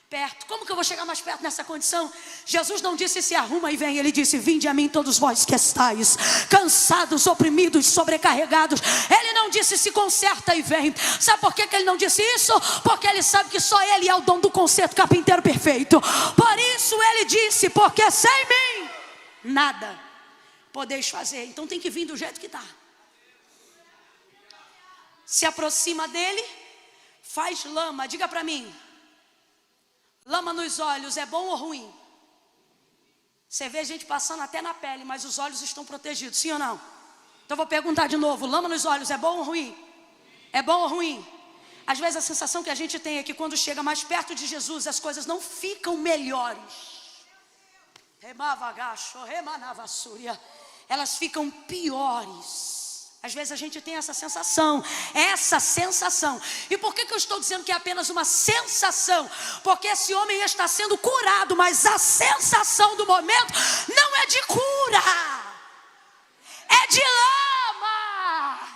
perto. Como que eu vou chegar mais perto nessa condição? Jesus não disse: se arruma e vem. Ele disse: vinde a mim todos vós que estáis cansados, oprimidos, sobrecarregados. Ele não disse: se conserta e vem. Sabe por que ele não disse isso? Porque ele sabe que só ele é o dono do conserto carpinteiro perfeito. Por isso ele disse: porque sem mim nada podeis fazer. Então tem que vir do jeito que está. Se aproxima dele, faz lama. Diga para mim: lama nos olhos é bom ou ruim? Você vê gente passando até na pele, mas os olhos estão protegidos, sim ou não? Então vou perguntar de novo: lama nos olhos é bom ou ruim? É bom ou ruim? Às vezes a sensação que a gente tem é que quando chega mais perto de Jesus, as coisas não ficam melhores. Elas ficam piores. Às vezes a gente tem essa sensação. E por que eu estou dizendo que é apenas uma sensação? Porque esse homem está sendo curado, mas a sensação do momento não é de cura, é de lama.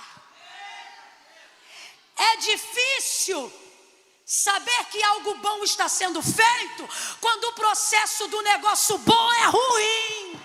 É difícil saber que algo bom está sendo feito quando o processo do negócio bom é ruim.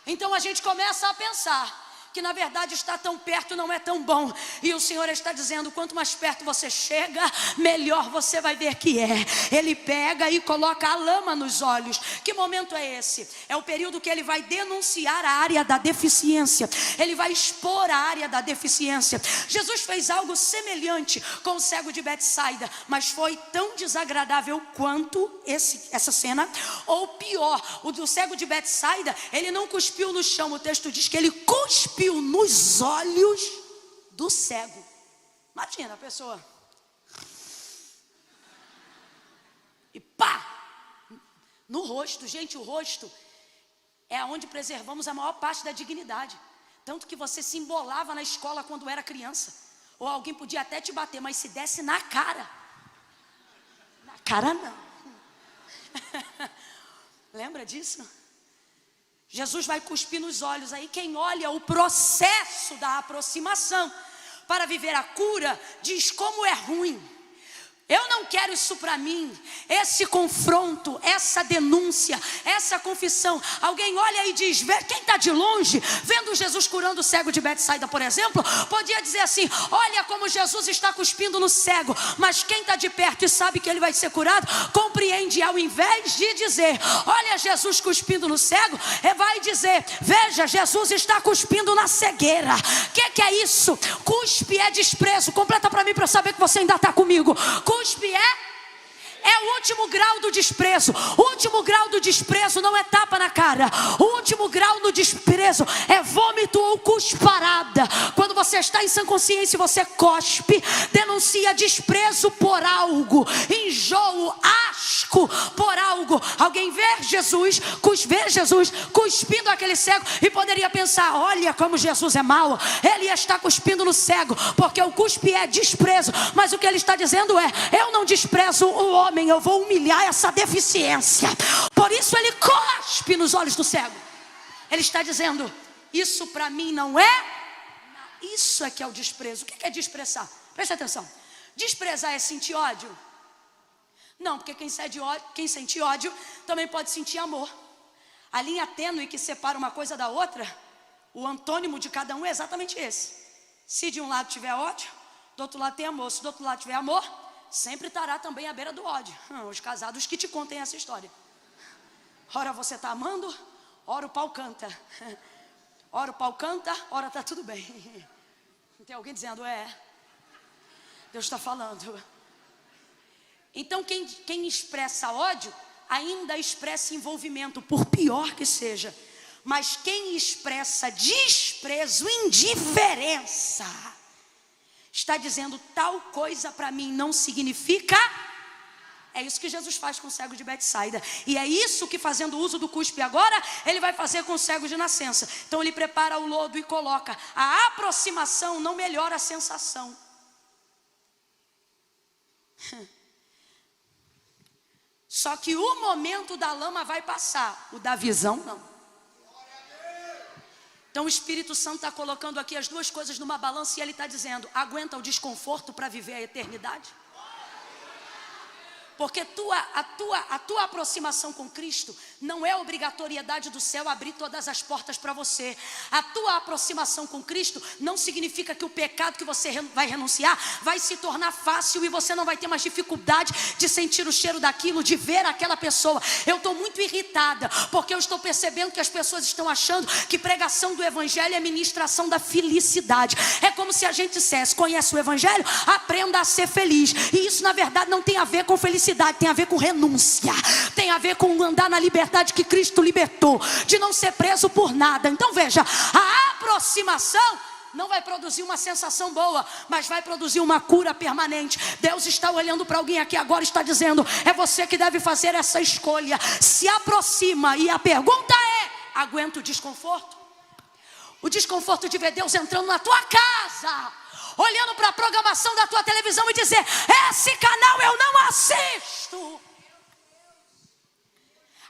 Então a gente começa a pensar que na verdade estar tão perto não é tão bom. E o Senhor está dizendo: quanto mais perto você chega, melhor você vai ver que é. Ele pega e coloca a lama nos olhos. Que momento é esse? É o período que ele vai denunciar a área da deficiência. Ele vai expor a área da deficiência. Jesus fez algo semelhante com o cego de Betsaida, mas foi tão desagradável quanto essa cena, ou pior. O do cego de Betsaida, ele não cuspiu no chão. O texto diz que ele cuspiu nos olhos do cego. Imagina a pessoa. E pá! No rosto. Gente, o rosto é onde preservamos a maior parte da dignidade. Tanto que você se embolava na escola quando era criança. Ou alguém podia até te bater, mas se desse na cara. Na cara não. Lembra disso? Jesus vai cuspir nos olhos. Aí quem olha o processo da aproximação para viver a cura diz como é ruim. Eu não quero isso para mim. Esse confronto, essa denúncia, essa confissão. Alguém olha e diz, quem está de longe, vendo Jesus curando o cego de Betsaida, por exemplo, podia dizer assim: olha como Jesus está cuspindo no cego. Mas quem está de perto e sabe que ele vai ser curado, compreende, ao invés de dizer, olha Jesus cuspindo no cego, vai dizer, veja, Jesus está cuspindo na cegueira. Que é isso? Cuspe é desprezo. Completa para mim para eu saber que você ainda está comigo. Cuspe é É o último grau do desprezo. O último grau do desprezo não é tapa na cara. O último grau do desprezo é vômito ou cusparada. Quando você está em sã consciência e você cospe, denuncia desprezo por algo, enjoo, asco por algo. Alguém vê Jesus cuspindo aquele cego e poderia pensar: olha como Jesus é mau, ele está cuspindo no cego, porque o cuspe é desprezo. Mas o que ele está dizendo é: eu não desprezo o homem, eu vou humilhar essa deficiência. Por isso ele cospe nos olhos do cego. Ele está dizendo: isso para mim não é. Isso é que é o desprezo. O que é desprezar? Preste atenção. Desprezar é sentir ódio? Não, porque quem sente ódio também pode sentir amor. A linha tênue que separa uma coisa da outra, o antônimo de cada um é exatamente esse. Se de um lado tiver ódio, do outro lado tem amor. Se do outro lado tiver amor, sempre estará também à beira do ódio. Os casados que te contem essa história. Ora você está amando, ora o pau canta. Ora o pau canta, ora está tudo bem. Tem alguém dizendo: Deus está falando. Então quem expressa ódio ainda expressa envolvimento, por pior que seja. Mas quem expressa desprezo, indiferença, está dizendo: tal coisa para mim não significa. É isso que Jesus faz com o cego de Betsaida. E é isso que, fazendo uso do cuspe agora, ele vai fazer com o cego de nascença. Então ele prepara o lodo e coloca. A aproximação não melhora a sensação. Só que o momento da lama vai passar, o da visão não. Então o Espírito Santo está colocando aqui as duas coisas numa balança e ele está dizendo: aguenta o desconforto para viver a eternidade? Porque a tua aproximação com Cristo não é obrigatoriedade do céu abrir todas as portas para você. A tua aproximação com Cristo não significa que o pecado que você vai renunciar vai se tornar fácil e você não vai ter mais dificuldade de sentir o cheiro daquilo, de ver aquela pessoa. Eu estou muito irritada porque eu estou percebendo que as pessoas estão achando que pregação do Evangelho é ministração da felicidade. É como se a gente dissesse: conhece o Evangelho? Aprenda a ser feliz. E isso na verdade não tem a ver com felicidade. Tem a ver com renúncia, tem a ver com andar na liberdade que Cristo libertou, de não ser preso por nada. Então veja, a aproximação não vai produzir uma sensação boa, mas vai produzir uma cura permanente. Deus está olhando para alguém aqui agora e está dizendo: é você que deve fazer essa escolha. Se aproxima. E a pergunta é: aguenta o desconforto? O desconforto de ver Deus entrando na tua casa, olhando para a programação da tua televisão e dizer: esse canal eu não assisto.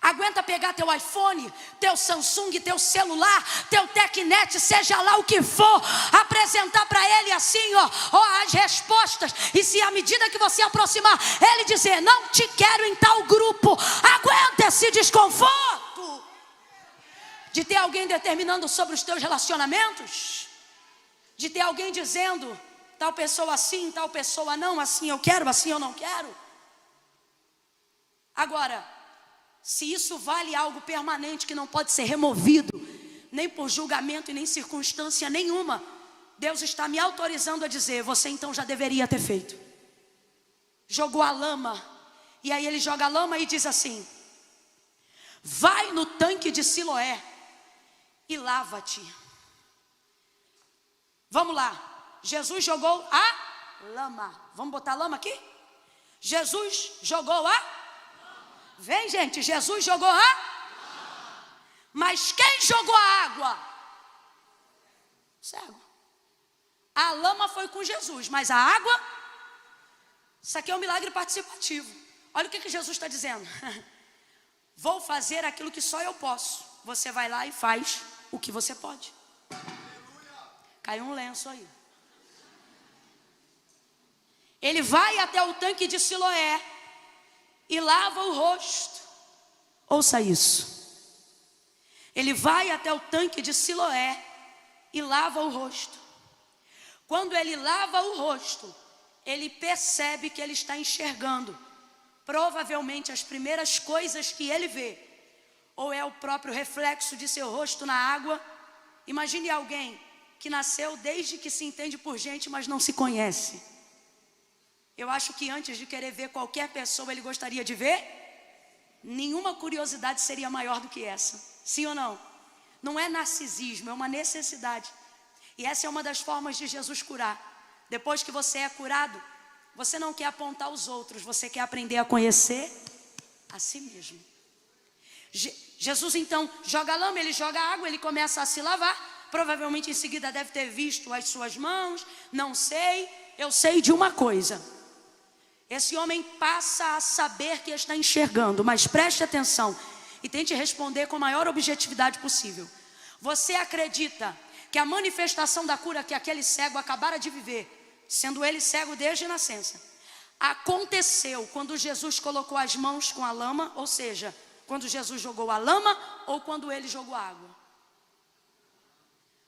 Aguenta pegar teu iPhone, teu Samsung, teu celular, teu Tecnet, seja lá o que for, apresentar para ele assim, as respostas. E se à medida que você aproximar, ele dizer: não te quero em tal grupo. Aguenta esse desconforto de ter alguém determinando sobre os teus relacionamentos, de ter alguém dizendo: tal pessoa assim, tal pessoa não, assim eu quero, assim eu não quero. Agora, se isso vale algo permanente que não pode ser removido, nem por julgamento e nem circunstância nenhuma, Deus está me autorizando a dizer: você então já deveria ter feito. Jogou a lama, e aí ele joga a lama e diz assim: vai no tanque de Siloé e lava-te. Vamos lá, Jesus jogou a lama. Vamos botar a lama aqui? Jesus jogou a... Vem, gente, Jesus jogou a... Mas quem jogou a água? Cego. A lama foi com Jesus, mas a água... Isso aqui é um milagre participativo. Olha o que Jesus está dizendo: vou fazer aquilo que só eu posso. Você vai lá e faz o que você pode. Caiu um lenço aí. Ele vai até o tanque de Siloé e lava o rosto. Ouça isso. Ele vai até o tanque de Siloé e lava o rosto. Quando ele lava o rosto, ele percebe que ele está enxergando. Provavelmente as primeiras coisas que ele vê, ou é o próprio reflexo de seu rosto na água. Imagine alguém que nasceu desde que se entende por gente, mas não se conhece. Eu acho que antes de querer ver qualquer pessoa, ele gostaria de ver. Nenhuma curiosidade seria maior do que essa. Sim ou não? Não é narcisismo, é uma necessidade. E essa é uma das formas de Jesus curar. Depois que você é curado, você não quer apontar os outros, você quer aprender a conhecer a si mesmo. Jesus então joga lama, ele joga água, ele começa a se lavar. Provavelmente em seguida deve ter visto as suas mãos. Não sei, eu sei de uma coisa. Esse homem passa a saber que está enxergando, mas preste atenção e tente responder com a maior objetividade possível. Você acredita que a manifestação da cura que aquele cego acabara de viver, sendo ele cego desde a nascença, aconteceu quando Jesus colocou as mãos com a lama, ou seja, quando Jesus jogou a lama ou quando ele jogou a água?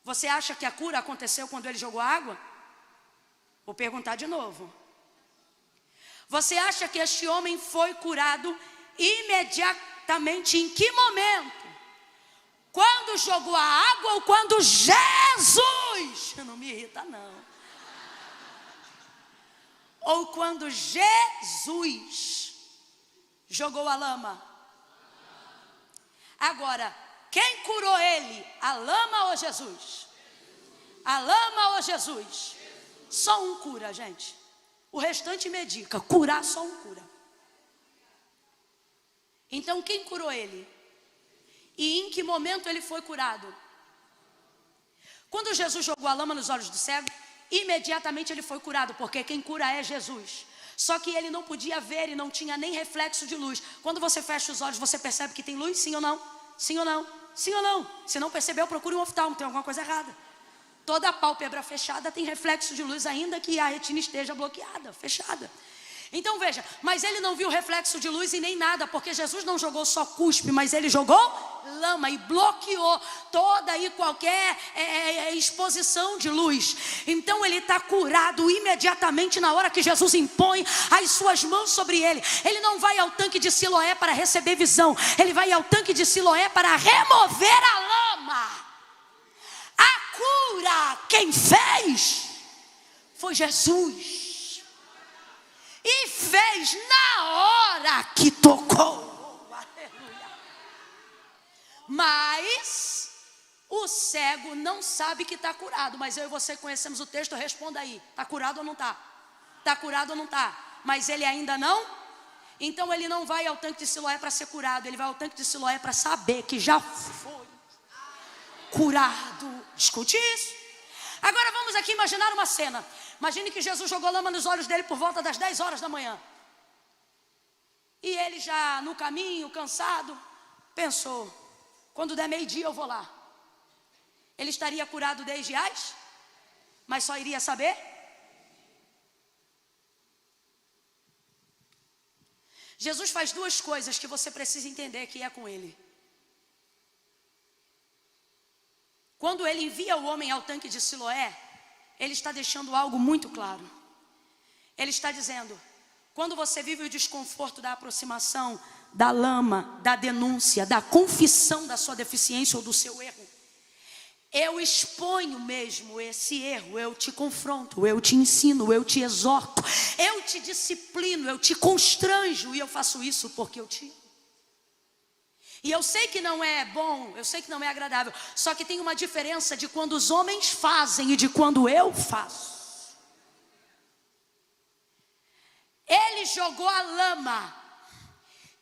Você acha que a cura aconteceu quando ele jogou a água? Vou perguntar de novo. Você acha que este homem foi curado imediatamente? Em que momento? Quando jogou a água ou quando Jesus? Não me irrita não. Ou quando Jesus jogou a lama? Agora, quem curou ele? A lama ou Jesus? A lama ou Jesus? Só um cura, gente. O restante medica. Curar só um cura. Então quem curou ele? E em que momento ele foi curado? Quando Jesus jogou a lama nos olhos do cego, imediatamente ele foi curado, porque quem cura é Jesus. Só que ele não podia ver e não tinha nem reflexo de luz. Quando você fecha os olhos, você percebe que tem luz? Sim ou não? Sim ou não? Sim ou não? Se não percebeu, procure um oftalmo, tem alguma coisa errada. Toda a pálpebra fechada tem reflexo de luz, ainda que a retina esteja bloqueada, fechada. Então veja, mas ele não viu reflexo de luz e nem nada, porque Jesus não jogou só cuspe, mas ele jogou lama e bloqueou toda e qualquer exposição de luz. Então ele está curado imediatamente na hora que Jesus impõe as suas mãos sobre ele. Ele não vai ao tanque de Siloé para receber visão, ele vai ao tanque de Siloé para remover a lama. A cura, quem fez foi Jesus. E fez na hora que tocou. Aleluia. Mas o cego não sabe que está curado. Mas eu e você conhecemos o texto, responda aí. Está curado ou não está? Está curado ou não está? Mas ele ainda não? Então ele não vai ao tanque de Siloé para ser curado. Ele vai ao tanque de Siloé para saber que já foi curado. Escute isso. Agora vamos aqui imaginar uma cena. Imagine que Jesus jogou lama nos olhos dele por volta das 10 horas da manhã. E ele já no caminho, cansado, pensou: quando der meio-dia eu vou lá. Ele estaria curado desde as, mas só iria saber? Jesus faz duas coisas que você precisa entender que é com ele. Quando ele envia o homem ao tanque de Siloé, ele está deixando algo muito claro. Ele está dizendo: quando você vive o desconforto da aproximação, da lama, da denúncia, da confissão da sua deficiência ou do seu erro, eu exponho mesmo esse erro, eu te confronto, eu te ensino, eu te exorto, eu te disciplino, eu te constranjo, e eu faço isso porque eu te amo. E eu sei que não é bom, eu sei que não é agradável, só que tem uma diferença de quando os homens fazem e de quando eu faço. Ele jogou a lama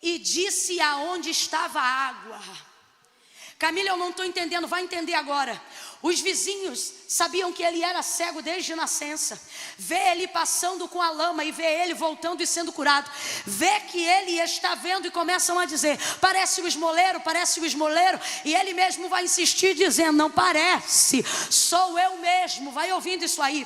e disse aonde estava a água. Camila, eu não estou entendendo, vai entender agora. Os vizinhos sabiam que ele era cego desde nascença. Vê ele passando com a lama e vê ele voltando e sendo curado. Vê que ele está vendo e começam a dizer: parece o esmoleiro, parece o esmoleiro. E ele mesmo vai insistir dizendo: não parece, sou eu mesmo. Vai ouvindo isso aí.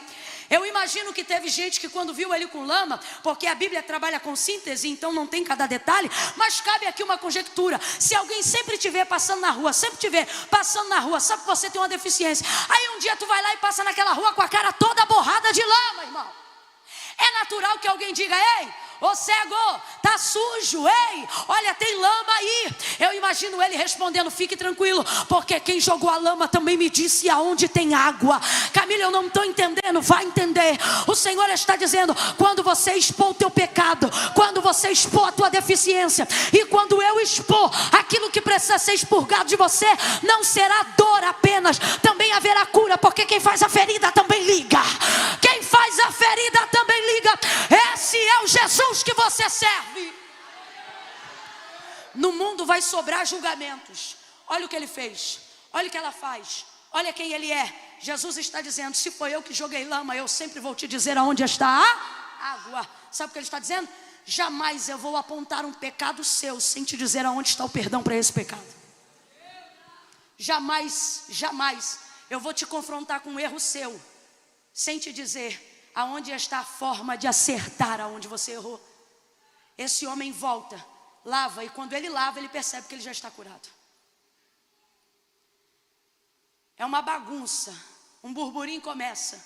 Eu imagino que teve gente que quando viu ele com lama, porque a Bíblia trabalha com síntese, então não tem cada detalhe, mas cabe aqui uma conjectura. Se alguém sempre te vê passando na rua, sempre te vê passando na rua, sabe que você tem uma deficiência, aí um dia tu vai lá e passa naquela rua com a cara toda borrada de lama, irmão. É natural que alguém diga: ei, ô cego, tá sujo, ei, olha, tem lama aí. Eu imagino ele respondendo: fique tranquilo, porque quem jogou a lama também me disse aonde tem água. Camila, eu não estou entendendo, vai entender. O Senhor está dizendo: quando você expor o teu pecado, quando você expor a tua deficiência, e quando eu expor aquilo que precisa ser expurgado de você, não será dor apenas, também haverá cura, porque quem faz a ferida também liga. Quem faz a ferida também liga. Esse é o Jesus que você serve. No mundo vai sobrar julgamentos. Olha o que ele fez, olha o que ela faz, olha quem ele é. Jesus está dizendo: se foi eu que joguei lama, eu sempre vou te dizer aonde está a água. Sabe o que ele está dizendo? Jamais eu vou apontar um pecado seu sem te dizer aonde está o perdão para esse pecado. Jamais, jamais eu vou te confrontar com um erro seu sem te dizer aonde está a forma de acertar aonde você errou. Esse homem volta, lava, e quando ele lava, ele percebe que ele já está curado. É uma bagunça, um burburinho começa.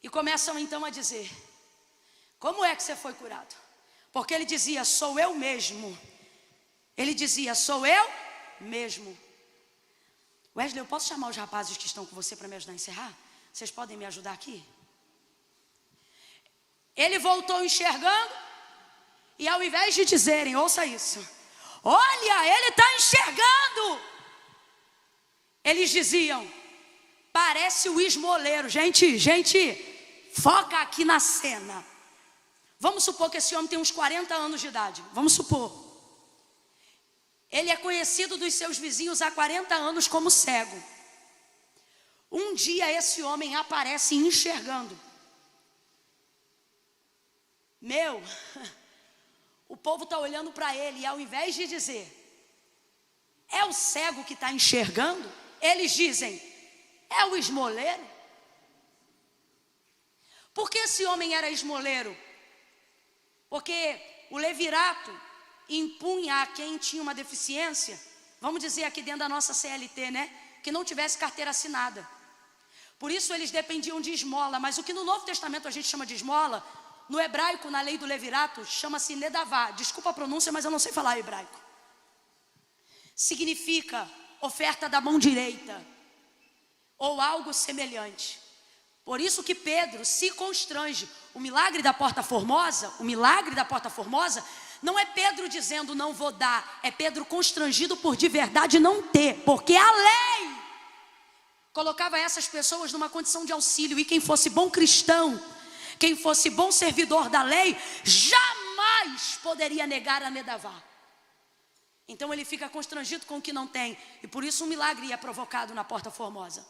E começam então a dizer: como é que você foi curado? Porque ele dizia: sou eu mesmo. Ele dizia: sou eu mesmo. Wesley, eu posso chamar os rapazes que estão com você para me ajudar a encerrar? Vocês podem me ajudar aqui? Ele voltou enxergando, e ao invés de dizerem, ouça isso: olha, ele está enxergando, eles diziam: parece o esmoleiro. Gente, foca aqui na cena. Vamos supor que esse homem tem uns 40 anos de idade. Vamos supor. Ele é conhecido dos seus vizinhos há 40 anos como cego. Um dia esse homem aparece enxergando. O povo está olhando para ele, e ao invés de dizer: é o cego que está enxergando, eles dizem: é o esmoleiro. Por que esse homem era esmoleiro? Porque o levirato impunha a quem tinha uma deficiência, vamos dizer aqui dentro da nossa CLT, né, que não tivesse carteira assinada. Por isso eles dependiam de esmola. Mas o que no Novo Testamento a gente chama de esmola, no hebraico, na lei do levirato, chama-se nedavá. Desculpa a pronúncia, mas eu não sei falar hebraico. Significa oferta da mão direita, ou algo semelhante. Por isso que Pedro se constrange. O milagre da Porta Formosa, não é Pedro dizendo não vou dar, é Pedro constrangido por de verdade não ter, porque a lei colocava essas pessoas numa condição de auxílio, e quem fosse bom cristão, quem fosse bom servidor da lei, jamais poderia negar a nedavá. Então ele fica constrangido com o que não tem, e por isso um milagre é provocado na Porta Formosa.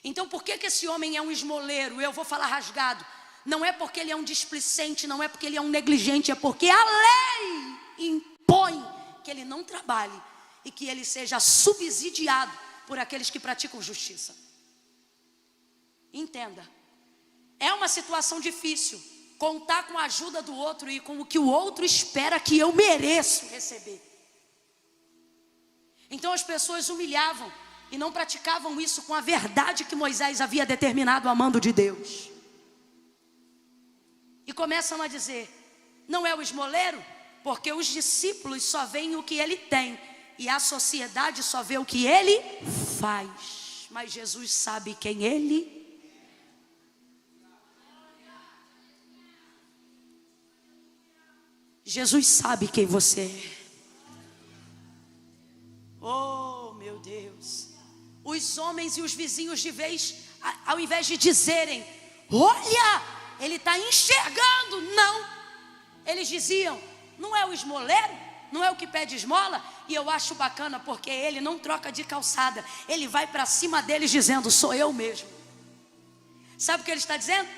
Então por que esse homem é um esmoleiro? Eu vou falar rasgado. Não é porque ele é um displicente, não é porque ele é um negligente, é porque a lei impõe que ele não trabalhe e que ele seja subsidiado por aqueles que praticam justiça. Entenda, é uma situação difícil contar com a ajuda do outro e com o que o outro espera que eu mereço receber. Então as pessoas humilhavam e não praticavam isso com a verdade que Moisés havia determinado a mando de Deus. E começam a dizer: não é o esmoleiro? Porque os discípulos só veem o que ele tem, e a sociedade só vê o que ele faz. Mas Jesus sabe quem ele é. Jesus sabe quem você é. Oh, meu Deus. Os homens e os vizinhos de vez, ao invés de dizerem: olha, ele está enxergando, não. Eles diziam: não é o esmoleiro? Não é o que pede esmola? E eu acho bacana, porque ele não troca de calçada. Ele vai para cima deles dizendo: sou eu mesmo. Sabe o que ele está dizendo?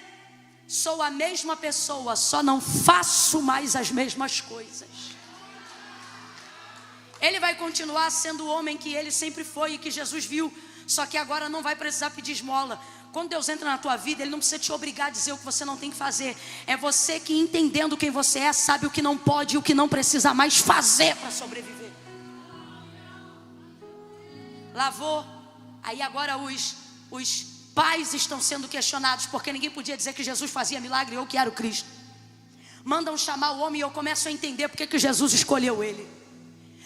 Sou a mesma pessoa, só não faço mais as mesmas coisas. Ele vai continuar sendo o homem que ele sempre foi e que Jesus viu, só que agora não vai precisar pedir esmola. Quando Deus entra na tua vida, Ele não precisa te obrigar a dizer o que você não tem que fazer. É você que, entendendo quem você é, sabe o que não pode e o que não precisa mais fazer para sobreviver. Lavou, aí agora os pais estão sendo questionados, porque ninguém podia dizer que Jesus fazia milagre ou que era o Cristo. Mandam chamar o homem e eu começo a entender porque que Jesus escolheu ele.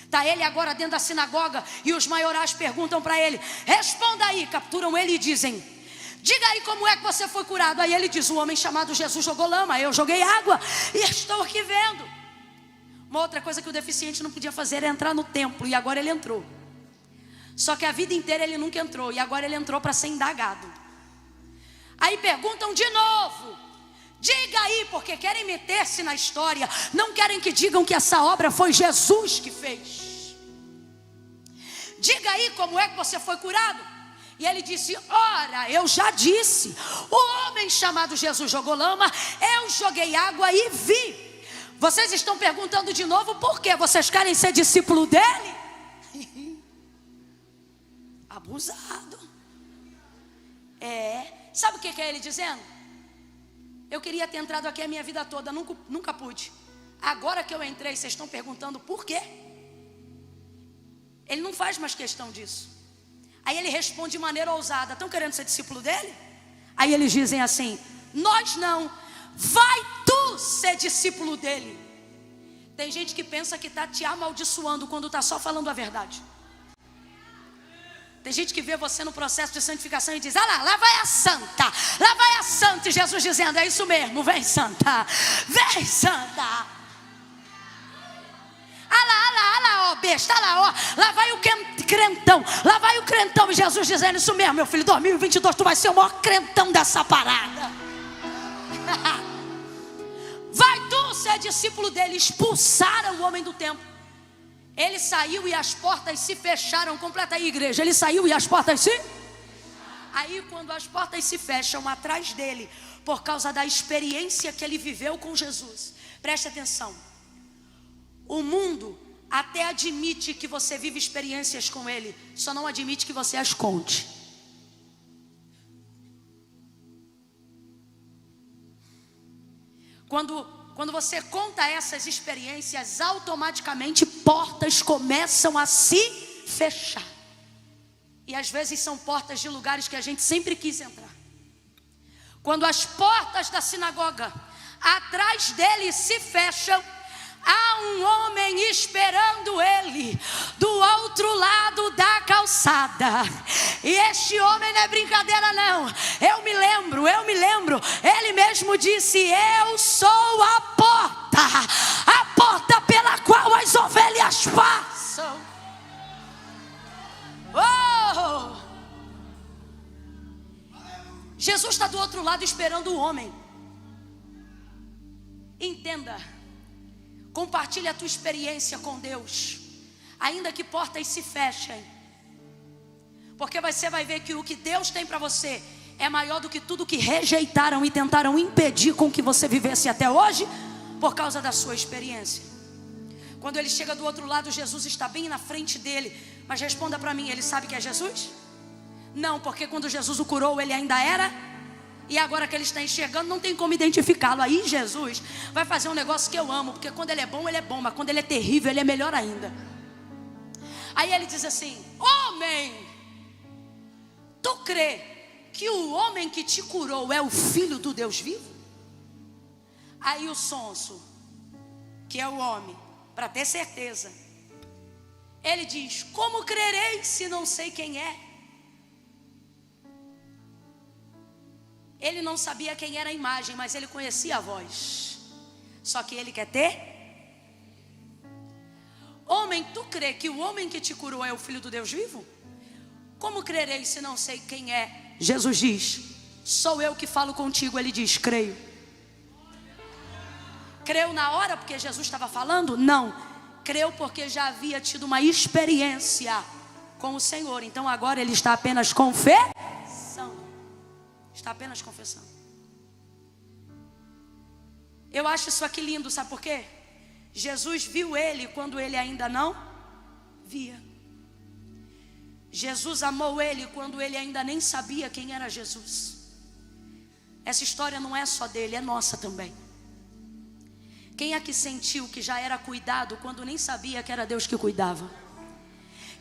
Está ele agora dentro da sinagoga e os maiorais perguntam para ele: responda aí. Capturam ele e dizem: diga aí como é que você foi curado. Aí ele diz: o homem chamado Jesus jogou lama, eu joguei água e estou aqui vendo. Uma outra coisa que o deficiente não podia fazer era entrar no templo, e agora ele entrou. Só que a vida inteira ele nunca entrou, e agora ele entrou para ser indagado. Aí perguntam de novo: diga aí, porque querem meter-se na história, não querem que digam que essa obra foi Jesus que fez. Diga aí como é que você foi curado. E ele disse: ora, eu já disse, o homem chamado Jesus jogou lama, eu joguei água e vi. Vocês estão perguntando de novo por quê? Vocês querem ser discípulo dele? Abusado. Sabe o que é ele dizendo? Eu queria ter entrado aqui a minha vida toda, nunca pude. Agora que eu entrei, vocês estão perguntando por quê? Ele não faz mais questão disso. Aí ele responde de maneira ousada: estão querendo ser discípulo dele? Aí eles dizem assim: nós não, vai tu ser discípulo dele. Tem gente que pensa que está te amaldiçoando quando está só falando a verdade. Tem gente que vê você no processo de santificação e diz: ah lá vai a santa, lá vai a santa. E Jesus dizendo: é isso mesmo, vem santa, vem santa. Ah lá, ó besta, lá vai o crentão, lá vai o crentão. E Jesus dizendo: isso mesmo, meu filho, 2022 tu vai ser o maior crentão dessa parada. Vai tu ser discípulo dele. Expulsaram o homem do templo. Ele saiu e as portas se fecharam. Completa aí, igreja. Ele saiu e as portas se... Aí quando as portas se fecham atrás dele, por causa da experiência que ele viveu com Jesus, preste atenção, o mundo até admite que você vive experiências com ele, só não admite que você as conte. Quando você conta essas experiências, automaticamente portas começam a se fechar. E às vezes são portas de lugares que a gente sempre quis entrar. Quando as portas da sinagoga atrás dele se fecham, há um homem esperando ele do outro lado da calçada. E este homem não é brincadeira não. Eu me lembro. Ele mesmo disse: eu sou a porta pela qual as ovelhas passam. Oh! Jesus está do outro lado esperando o homem. Entenda. Compartilhe a tua experiência com Deus, ainda que portas se fechem, porque você vai ver que o que Deus tem para você é maior do que tudo que rejeitaram e tentaram impedir com que você vivesse até hoje, por causa da sua experiência. Quando ele chega do outro lado, Jesus está bem na frente dele. Mas responda para mim, ele sabe que é Jesus? Não, porque quando Jesus o curou, ele ainda era. E agora que ele está enxergando, não tem como identificá-lo. Aí Jesus vai fazer um negócio que eu amo, porque quando ele é bom, mas quando ele é terrível, ele é melhor ainda. Aí ele diz assim: homem, tu crê que o homem que te curou é o Filho do Deus vivo? Aí o sonso, que é o homem, para ter certeza, ele diz: como crerei se não sei quem é? Ele não sabia quem era a imagem, mas ele conhecia a voz. Só que ele quer ter. Homem, tu crê que o homem que te curou é o Filho do Deus vivo? Como crerei se não sei quem é? Jesus diz: sou eu que falo contigo. Ele diz: creio. Creu na hora porque Jesus estava falando? Não. Creu porque já havia tido uma experiência com o Senhor. Então agora ele está apenas confessando. Está apenas confessando. Eu acho isso aqui lindo, sabe por quê? Jesus viu ele quando ele ainda não via. Jesus amou ele quando ele ainda nem sabia quem era Jesus. Essa história não é só dele, é nossa também. Quem é que sentiu que já era cuidado quando nem sabia que era Deus que cuidava?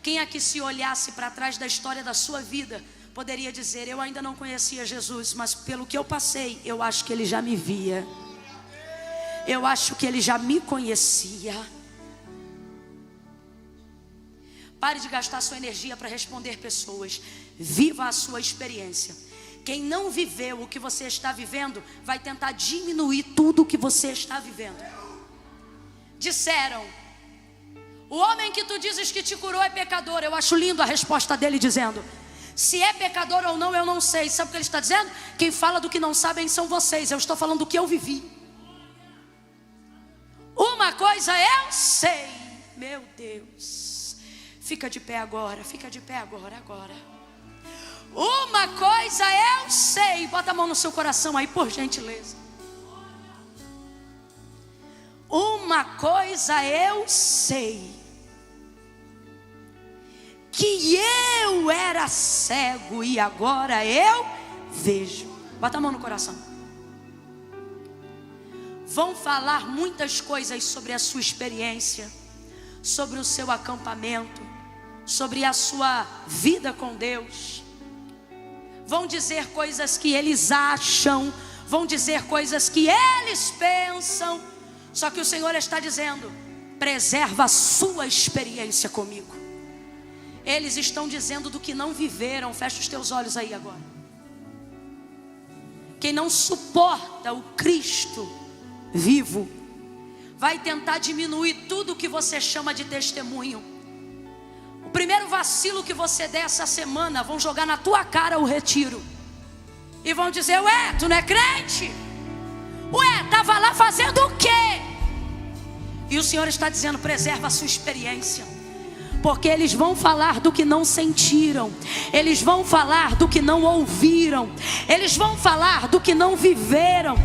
Quem é que, se olhasse para trás da história da sua vida, poderia dizer: eu ainda não conhecia Jesus, mas pelo que eu passei, eu acho que ele já me via. Eu acho que ele já me conhecia. Pare de gastar sua energia para responder pessoas. Viva a sua experiência. Quem não viveu o que você está vivendo vai tentar diminuir tudo o que você está vivendo. Disseram: o homem que tu dizes que te curou é pecador. Eu acho lindo a resposta dele dizendo: se é pecador ou não, eu não sei. Sabe o que ele está dizendo? Quem fala do que não sabem são vocês. Eu estou falando do que eu vivi. Uma coisa eu sei. Meu Deus. Fica de pé agora. Fica de pé agora. Uma coisa eu sei. Bota a mão no seu coração aí, por gentileza. Uma coisa eu sei: que eu era cego e agora eu vejo. Bota a mão no coração. Vão falar muitas coisas sobre a sua experiência, sobre o seu acampamento, sobre a sua vida com Deus. Vão dizer coisas que eles acham, vão dizer coisas que eles pensam. Só que o Senhor está dizendo: preserva a sua experiência comigo. Eles estão dizendo do que não viveram. Fecha os teus olhos aí agora. Quem não suporta o Cristo vivo vai tentar diminuir tudo que você chama de testemunho. O primeiro vacilo que você der essa semana, vão jogar na tua cara o retiro e vão dizer: ué, tu não é crente? Ué, estava lá fazendo o quê? E o Senhor está dizendo: preserva a sua experiência. Porque eles vão falar do que não sentiram, eles vão falar do que não ouviram, eles vão falar do que não viveram,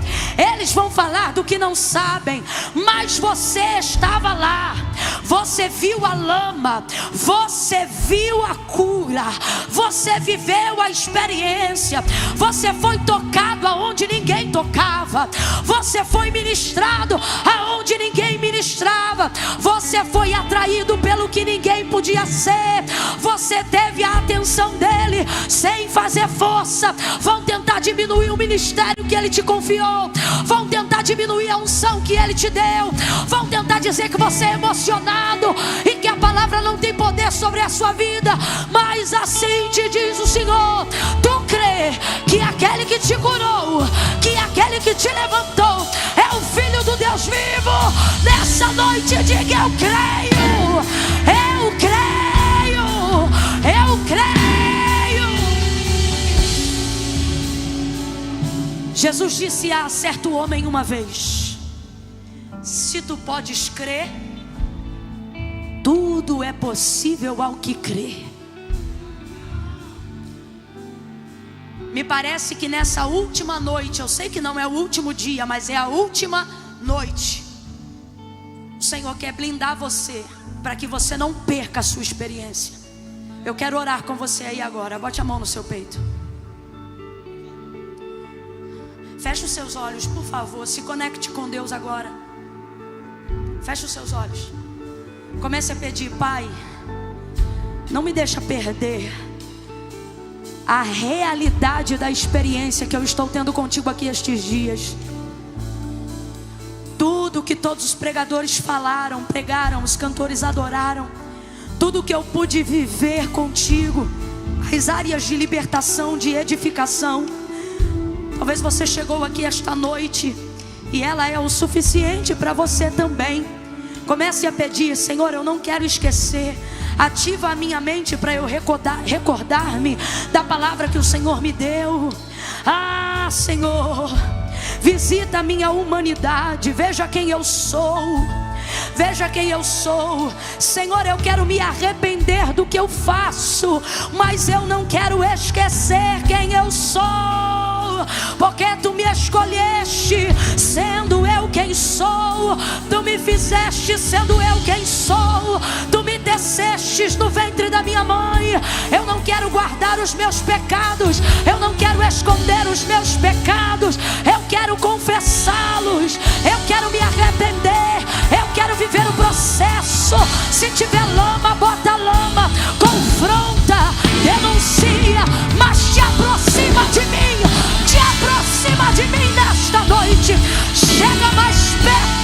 eles vão falar do que não sabem. Mas você estava lá, você viu a lama, você viu a cura, você viveu a experiência, você foi tocado aonde ninguém tocava, você foi ministrado aonde ninguém ministrava, você foi atraído pelo que ninguém podia ser, você teve a atenção dele sem fazer força. Vão tentar diminuir o ministério que ele te confiou, vão tentar diminuir a unção que ele te deu, vão tentar dizer que você é emocionado e que a palavra não tem poder sobre a sua vida. Mas assim te diz o Senhor: tu crê que aquele que te curou, que aquele que te levantou é o Filho do Deus vivo? Nessa noite diga: eu creio, eu creio, eu creio. Jesus disse a certo homem uma vez: se tu podes crer, tudo é possível ao que crê. Me parece que nessa última noite, eu sei que não é o último dia, mas é a última noite, o Senhor quer blindar você para que você não perca a sua experiência. Eu quero orar com você aí agora. Bote a mão no seu peito. Feche os seus olhos, por favor. Se conecte com Deus agora. Feche os seus olhos. Comece a pedir: Pai, não me deixa perder a realidade da experiência que eu estou tendo contigo aqui estes dias. Tudo que todos os pregadores falaram, pregaram, os cantores adoraram, tudo que eu pude viver contigo, as áreas de libertação, de edificação. Talvez você chegou aqui esta noite e ela é o suficiente para você também. Comece a pedir: Senhor, eu não quero esquecer. Ativa a minha mente para eu recordar-me da palavra que o Senhor me deu. Ah, Senhor, visita a minha humanidade. Veja quem eu sou. Veja quem eu sou. Senhor, eu quero me arrepender do que eu faço, mas eu não quero esquecer quem eu sou. Porque tu me escolheste sendo eu quem sou. Tu me fizeste sendo eu quem sou. Tu me tecestes no ventre da minha mãe. Eu não quero guardar os meus pecados, eu não quero esconder os meus pecados, eu quero confessá-los, eu quero me arrepender, eu quero viver o processo. Se tiver lama, bota lama, confronta, denuncia, mas te aproxima de mim. Te aproxima de mim nesta noite. Chega mais perto.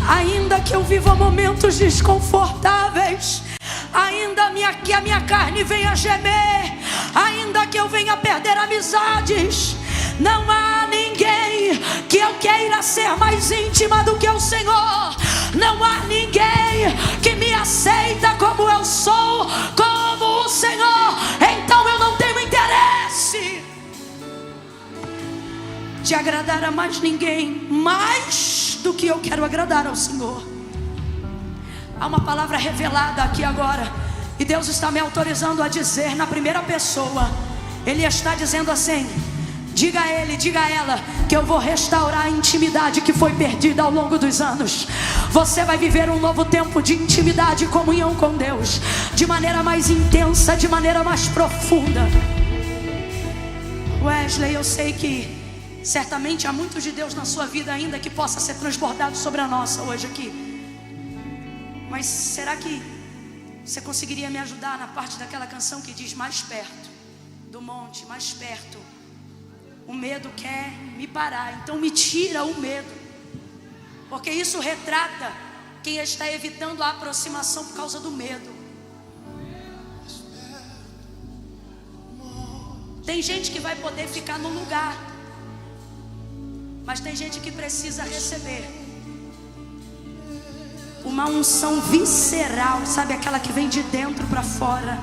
Ainda que eu viva momentos desconfortáveis, ainda que a minha carne venha gemer, ainda que eu venha perder amizades, não há ninguém que eu queira ser mais íntima do que o Senhor. Não há ninguém que me aceita como eu sou, como o Senhor. Então eu não tenho interesse de agradar a mais ninguém, mais do que eu quero agradar ao Senhor. Há uma palavra revelada aqui agora, e Deus está me autorizando a dizer na primeira pessoa. Ele está dizendo assim: diga a ele, diga a ela, que eu vou restaurar a intimidade que foi perdida ao longo dos anos. Você vai viver um novo tempo de intimidade e comunhão com Deus, de maneira mais intensa, de maneira mais profunda. Wesley, eu sei que certamente há muitos de Deus na sua vida ainda que possa ser transbordado sobre a nossa hoje aqui. Mas será que você conseguiria me ajudar na parte daquela canção que diz: mais perto do monte, mais perto? O medo quer me parar, então me tira o medo, porque isso retrata quem está evitando a aproximação por causa do medo. Tem gente que vai poder ficar no lugar, mas tem gente que precisa receber uma unção visceral, sabe, aquela que vem de dentro para fora.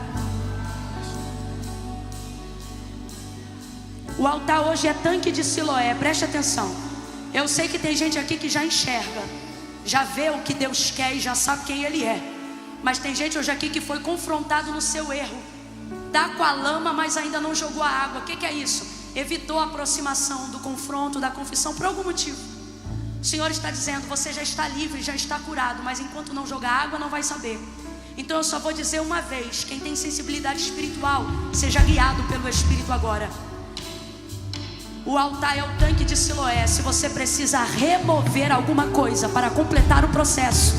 O altar hoje é tanque de Siloé, preste atenção. Eu sei que tem gente aqui que já enxerga, já vê o que Deus quer e já sabe quem Ele é. Mas tem gente hoje aqui que foi confrontado no seu erro, tá com a lama, mas ainda não jogou a água. O que é isso? Evitou a aproximação do confronto, da confissão, por algum motivo. O Senhor está dizendo: você já está livre, já está curado, mas enquanto não jogar água não vai saber. Então eu só vou dizer uma vez: quem tem sensibilidade espiritual, seja guiado pelo Espírito agora. O altar é o tanque de Siloé. Se você precisa remover alguma coisa para completar o processo,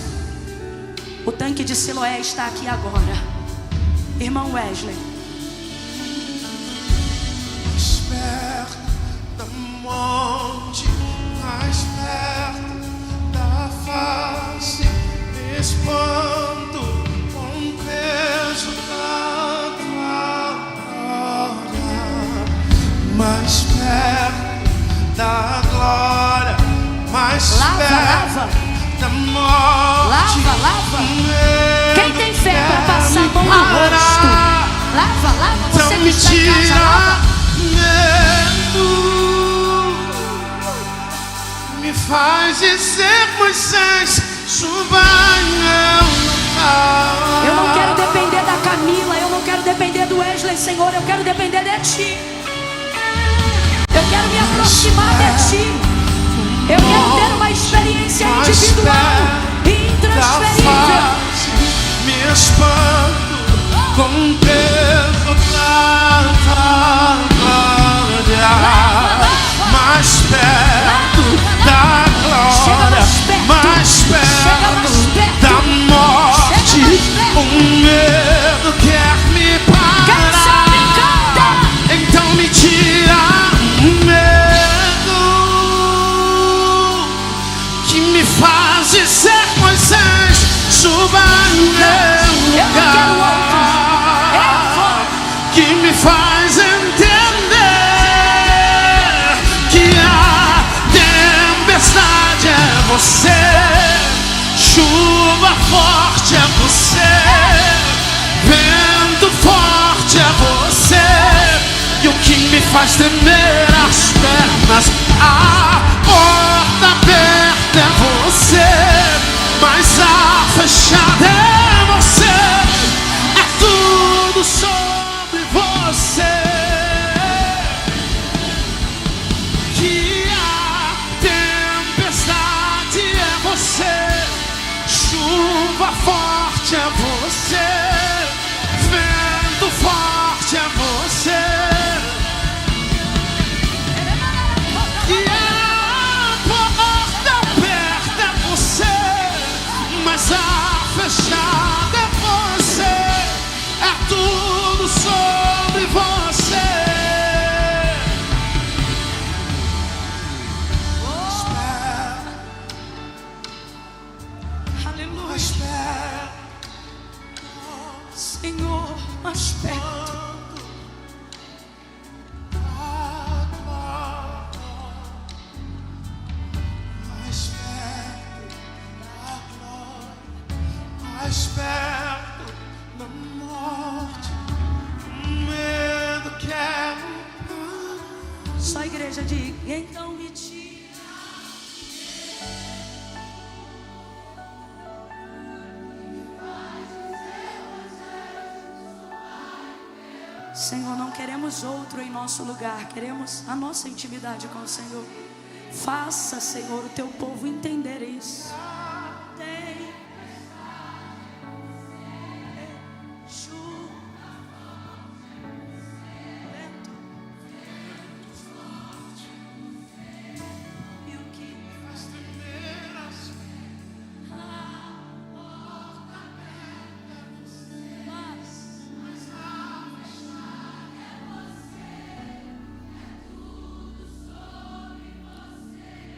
o tanque de Siloé está aqui agora. Irmão Wesley. Mais perto da monte, mais perto da face, me espanto com o peso da tua glória. Mais perto da glória, mais perto da morte. Lava. Quem tem fé para passar a mão no rosto? Lava. Você que está em casa, lava. Me faz dizer, Moisés, suba meu lugar. Eu não quero depender da Camila, eu não quero depender do Wesley, Senhor, eu quero depender de Ti. Eu quero me aproximar de Ti. Eu quero ter uma experiência individual e intransferível. Me espanto com o peso da glória. Mais perto da glória, mais perto da morte. O medo quer me parar, então me tira o medo que me faz ser Moisés, suba no meu lugar, que me faz entender que a tempestade é você, chuva forte é você, vento forte é você, e o que me faz tremer as pernas, a porta aberta é você, mas a fechada é você, é tudo sobre você. Que a tempestade é você, chuva forte é você, vento forte é você. Que a porta aberta é você, mas a fechada é você, é tudo sobre você. Aleluia. mais perto, Senhor, mais perto. a glória, mais perto da glória, mais perto da morte, o medo quer. Só a igreja diga, então me tira. Senhor, não queremos outro em nosso lugar, queremos a nossa intimidade com o Senhor. Faça, Senhor, o teu povo entender isso.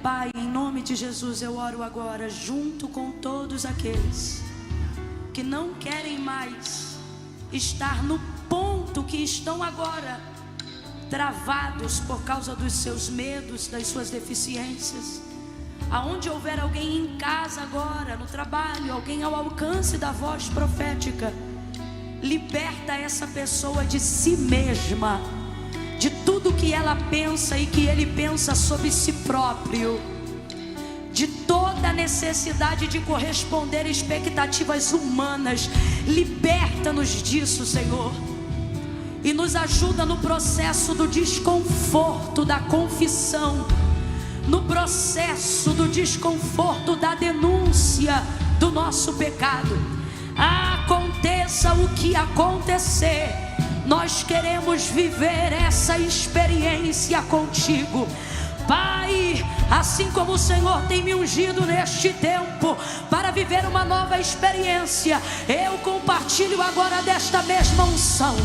Pai, em nome de Jesus eu oro agora junto com todos aqueles que não querem mais estar no ponto que estão agora, travados por causa dos seus medos, das suas deficiências. Aonde houver alguém em casa agora, no trabalho, alguém ao alcance da voz profética, liberta essa pessoa de si mesma, de tudo que ela pensa e que ele pensa sobre si próprio, de toda a necessidade de corresponder a expectativas humanas. Liberta-nos disso, Senhor, e nos ajuda no processo do desconforto da confissão, no processo do desconforto da denúncia do nosso pecado. Aconteça o que acontecer, nós queremos viver essa experiência contigo, Pai. Assim como o Senhor tem me ungido neste tempo para viver uma nova experiência, eu compartilho agora desta mesma unção.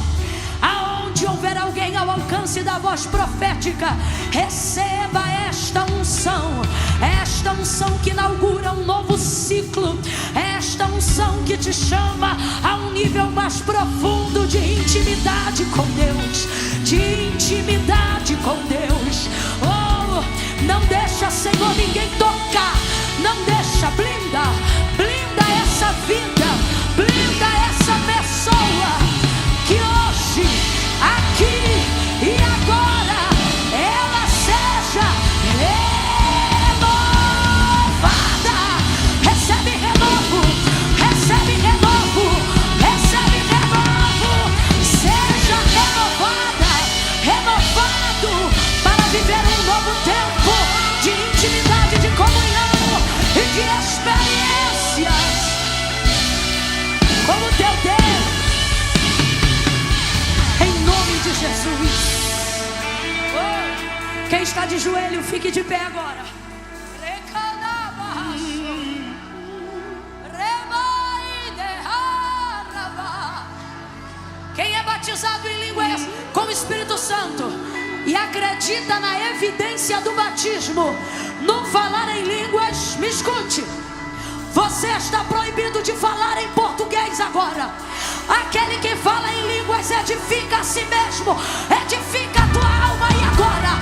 Aonde houver alguém ao alcance da voz profética, receba esta unção que inaugura um novo ciclo, esta unção que te chama a um nível mais profundo de intimidade com Deus, Oh, não deixa, Senhor, ninguém tocar, não deixa, blinda essa vida, blinda essa pessoa, que hoje, aqui e agora, ela seja renovada. Recebe renovo, recebe renovo, recebe renovo. Seja renovada, renovado, para viver um novo tempo de intimidade, de comunhão e de experiências como teu Deus. Jesus. Oh, quem está de joelho, fique de pé agora. Quem é batizado em línguas com o Espírito Santo e acredita na evidência do batismo, no falar em línguas, me escute. Você está proibido de falar em português agora. Aquele que fala em línguas edifica a si mesmo, edifica a tua alma. E agora